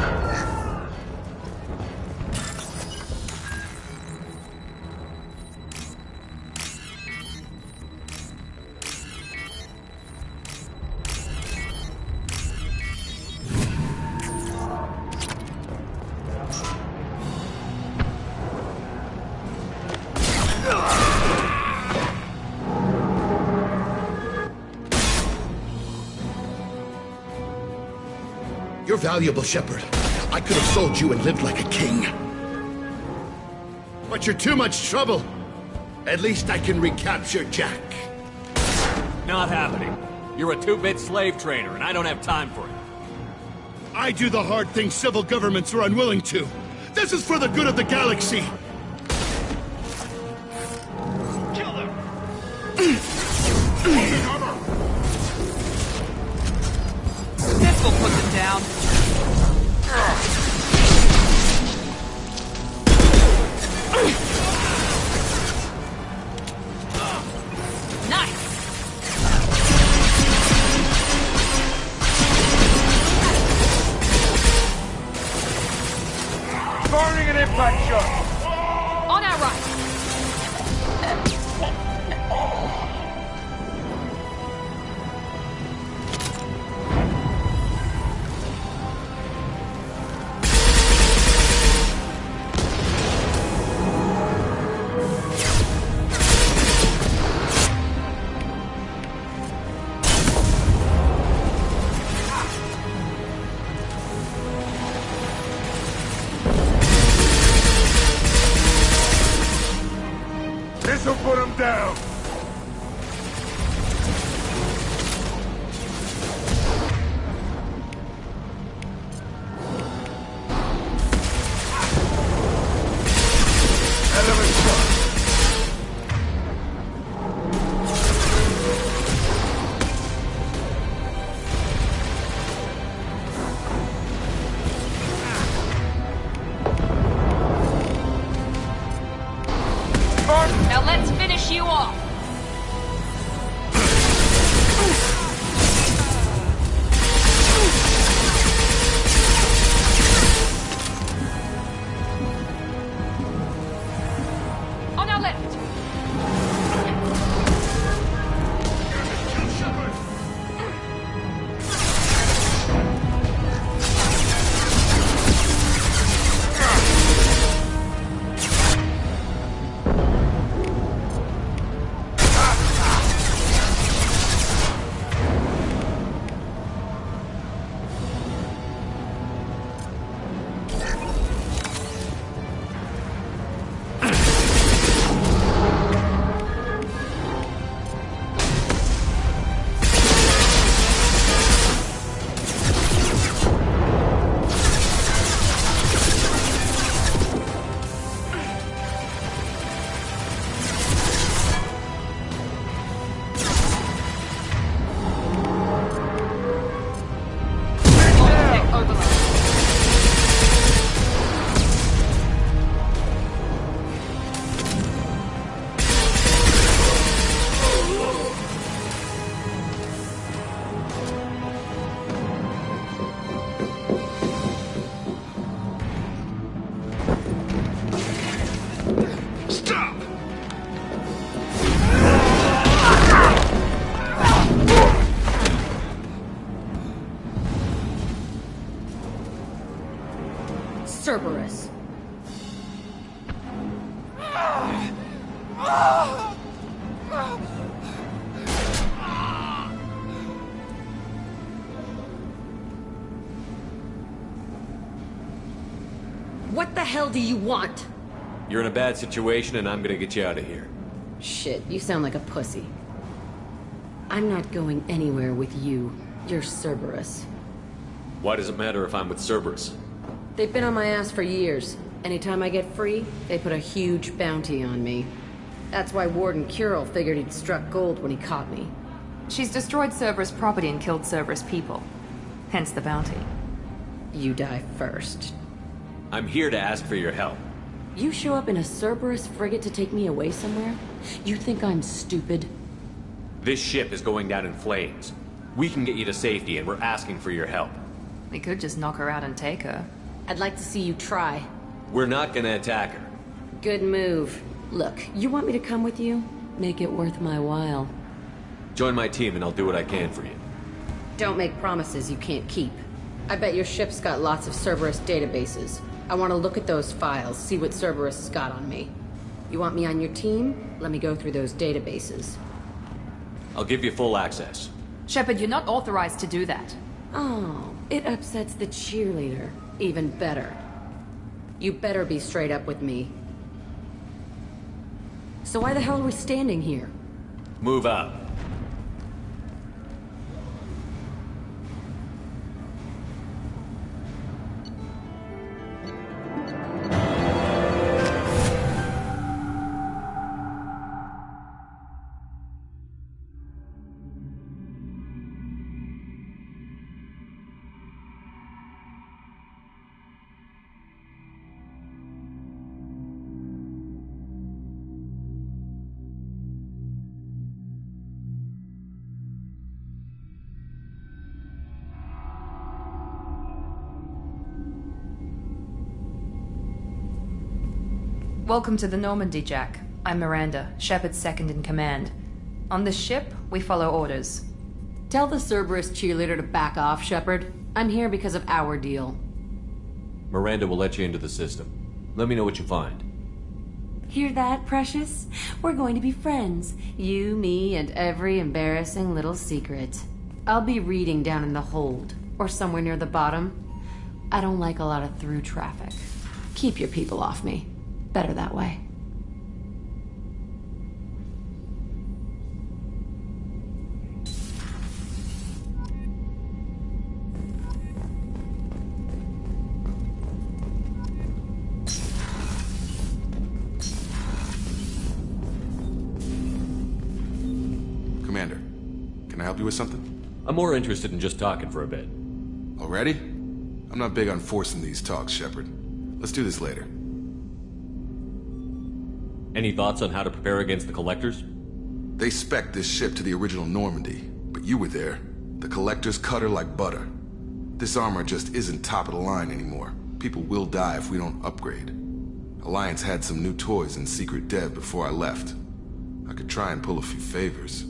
You're valuable, Shepard. I could have sold you and lived like a king. But you're too much trouble. At least I can recapture Jack. Not happening. You're a two-bit slave trader, and I don't have time for it. I do the hard things civil governments are unwilling to. This is for the good of the galaxy. Kill them! This will put them down. Nice! Firing an impact shot! On our right! This'll put him down! Element shot! Now let's finish you off! On our left! What the hell do you want? You're in a bad situation, and I'm gonna get you out of here. Shit, you sound like a pussy. I'm not going anywhere with you. You're Cerberus. Why does it matter if I'm with Cerberus? They've been on my ass for years. Anytime I get free, they put a huge bounty on me. That's why Warden Curel figured he'd struck gold when he caught me. She's destroyed Cerberus property and killed Cerberus people. Hence the bounty. You die first. I'm here to ask for your help. You show up in a Cerberus frigate to take me away somewhere? You think I'm stupid? This ship is going down in flames. We can get you to safety, and we're asking for your help. We could just knock her out and take her. I'd like to see you try. We're not gonna attack her. Good move. Look, you want me to come with you? Make it worth my while. Join my team, and I'll do what I can for you. Don't make promises you can't keep. I bet your ship's got lots of Cerberus databases. I want to look at those files, see what Cerberus has got on me. You want me on your team? Let me go through those databases. I'll give you full access. Shepard, you're not authorized to do that. Oh, it upsets the cheerleader. Even better. You better be straight up with me. So why the hell are we standing here? Move out. Welcome to the Normandy, Jack. I'm Miranda, Shepard's second in command. On this ship, we follow orders. Tell the Cerberus cheerleader to back off, Shepard. I'm here because of our deal. Miranda will let you into the system. Let me know what you find. Hear that, Precious? We're going to be friends. You, me, and every embarrassing little secret. I'll be reading down in the hold, or somewhere near the bottom. I don't like a lot of through traffic. Keep your people off me. Better that way. Commander, can I help you with something? I'm more interested in just talking for a bit. Already? I'm not big on forcing these talks, Shepard. Let's do this later. Any thoughts on how to prepare against the Collectors? They spec'd this ship to the original Normandy, but you were there. The Collectors cut her like butter. This armor just isn't top of the line anymore. People will die if we don't upgrade. Alliance had some new toys in secret dev before I left. I could try and pull a few favors.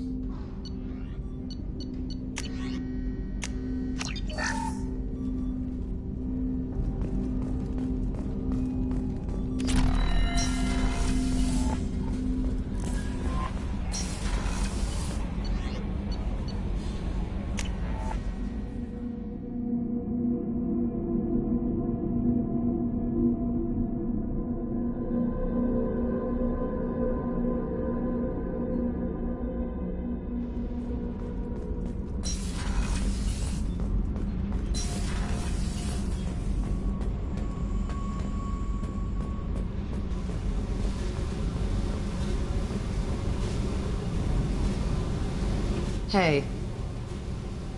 Hey.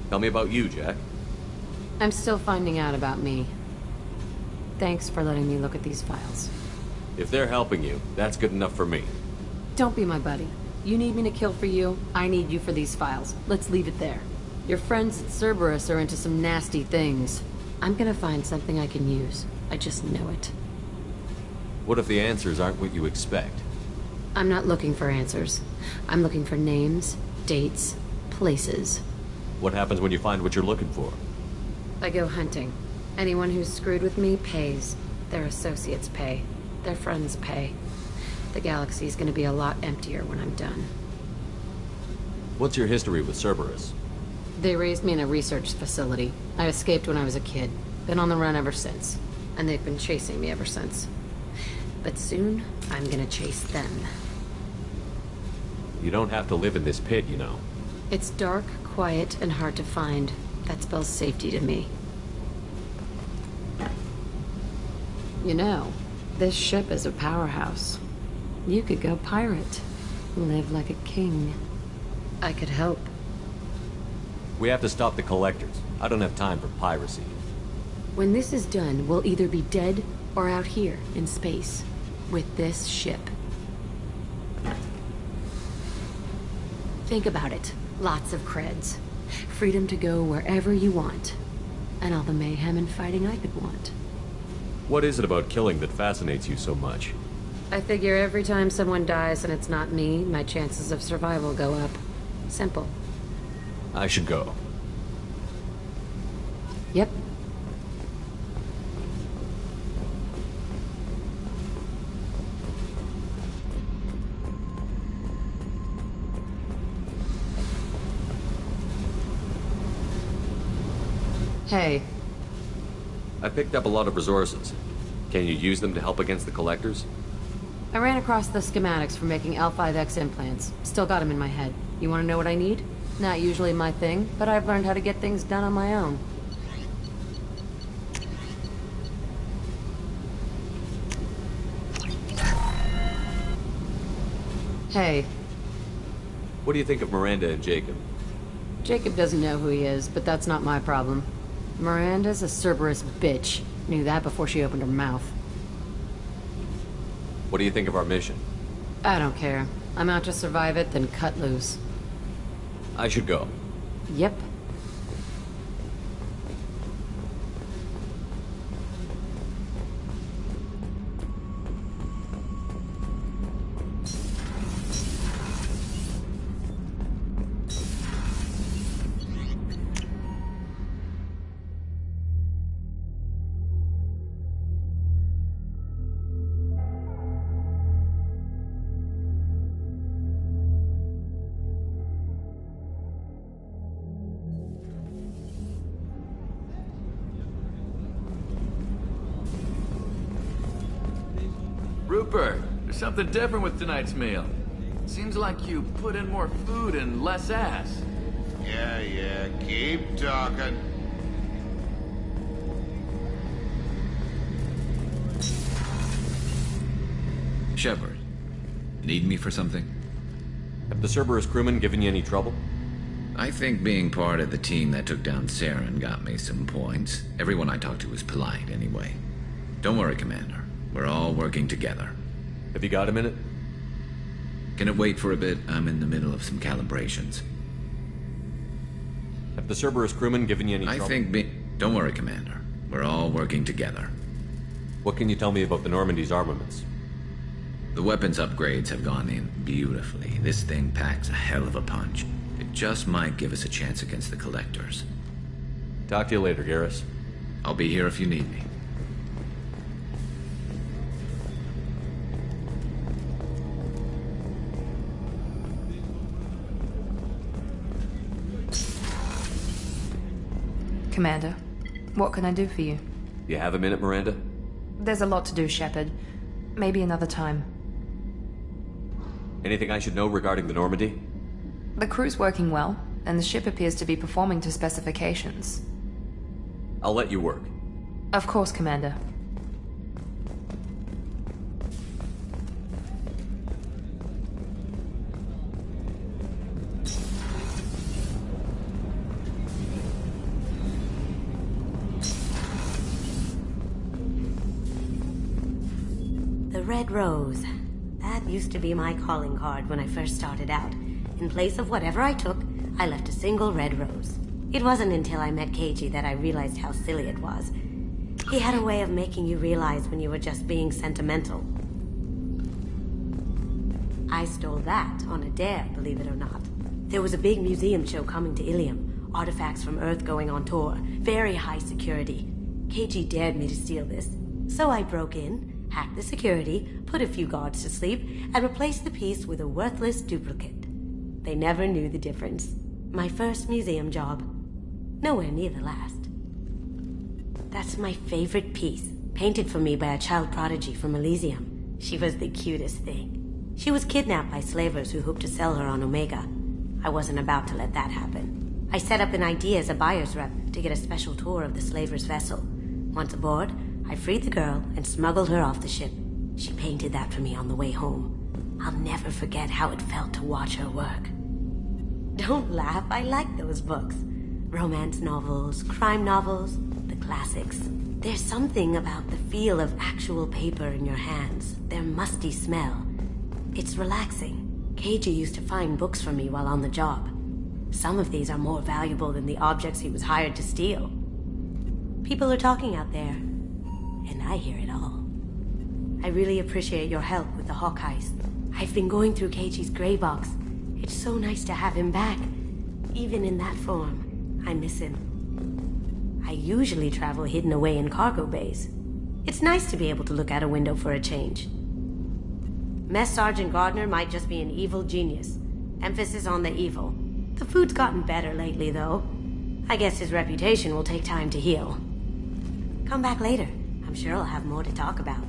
Tell me about you, Jack. I'm still finding out about me. Thanks for letting me look at these files. If they're helping you, that's good enough for me. Don't be my buddy. You need me to kill for you, I need you for these files. Let's leave it there. Your friends at Cerberus are into some nasty things. I'm gonna find something I can use. I just know it. What if the answers aren't what you expect? I'm not looking for answers. I'm looking for names, dates, places. What happens when you find what you're looking for? I go hunting. Anyone who's screwed with me pays. Their associates pay. Their friends pay. The galaxy's gonna be a lot emptier when I'm done. What's your history with Cerberus? They raised me in a research facility. I escaped when I was a kid. Been on the run ever since. And they've been chasing me ever since. But soon, I'm gonna chase them. You don't have to live in this pit, you know. It's dark, quiet, and hard to find. That spells safety to me. You know, this ship is a powerhouse. You could go pirate. Live like a king. I could help. We have to stop the collectors. I don't have time for piracy. When this is done, we'll either be dead or out here in space. With this ship. Think about it. Lots of creds. Freedom to go wherever you want. And all the mayhem and fighting I could want. What is it about killing that fascinates you so much? I figure every time someone dies and it's not me, my chances of survival go up. Simple. I should go. Yep. Hey. I picked up a lot of resources. Can you use them to help against the collectors? I ran across the schematics for making L5X implants. Still got them in my head. You want to know what I need? Not usually my thing, but I've learned how to get things done on my own. Hey. What do you think of Miranda and Jacob? Jacob doesn't know who he is, but that's not my problem. Miranda's a Cerberus bitch. Knew that before she opened her mouth. What do you think of our mission? I don't care. I'm out to survive it, then cut loose. I should go. Yep. Rupert, there's something different with tonight's meal. Seems like you put in more food and less ass. Yeah, keep talking. Shepard, need me for something? Have the Cerberus crewmen given you any trouble? I think being part of the team that took down Saren got me some points. Everyone I talked to was polite anyway. Don't worry, Commander. We're all working together. Have you got a minute? Can it wait for a bit? I'm in the middle of some calibrations. Have the Cerberus crewmen given you any trouble? Don't worry, Commander. We're all working together. What can you tell me about the Normandy's armaments? The weapons upgrades have gone in beautifully. This thing packs a hell of a punch. It just might give us a chance against the Collectors. Talk to you later, Garrus. I'll be here if you need me. Commander, what can I do for you? You have a minute, Miranda? There's a lot to do, Shepard. Maybe another time. Anything I should know regarding the Normandy? The crew's working well, and the ship appears to be performing to specifications. I'll let you work. Of course, Commander. The Red Rose. That used to be my calling card when I first started out. In place of whatever I took, I left a single red rose. It wasn't until I met KG that I realized how silly it was. He had a way of making you realize when you were just being sentimental. I stole that on a dare, believe it or not. There was a big museum show coming to Ilium. Artifacts from Earth going on tour. Very high security. KG dared me to steal this. So I broke in, hack the security, put a few guards to sleep, and replace the piece with a worthless duplicate. They never knew the difference. My first museum job. Nowhere near the last. That's my favorite piece, painted for me by a child prodigy from Elysium. She was the cutest thing. She was kidnapped by slavers who hoped to sell her on Omega. I wasn't about to let that happen. I set up an ID as a buyer's rep to get a special tour of the slaver's vessel. Once aboard, I freed the girl and smuggled her off the ship. She painted that for me on the way home. I'll never forget how it felt to watch her work. Don't laugh, I like those books. Romance novels, crime novels, the classics. There's something about the feel of actual paper in your hands, their musty smell. It's relaxing. Keiji used to find books for me while on the job. Some of these are more valuable than the objects he was hired to steal. People are talking out there, and I hear it all. I really appreciate your help with the Hawk heist. I've been going through Keiji's gray box. It's so nice to have him back, even in that form. I miss him. I usually travel hidden away in cargo bays. It's nice to be able to look out a window for a change. Mess Sergeant Gardner might just be an evil genius. Emphasis on the evil. The food's gotten better lately, though. I guess his reputation will take time to heal. Come back later. I'm sure I'll have more to talk about.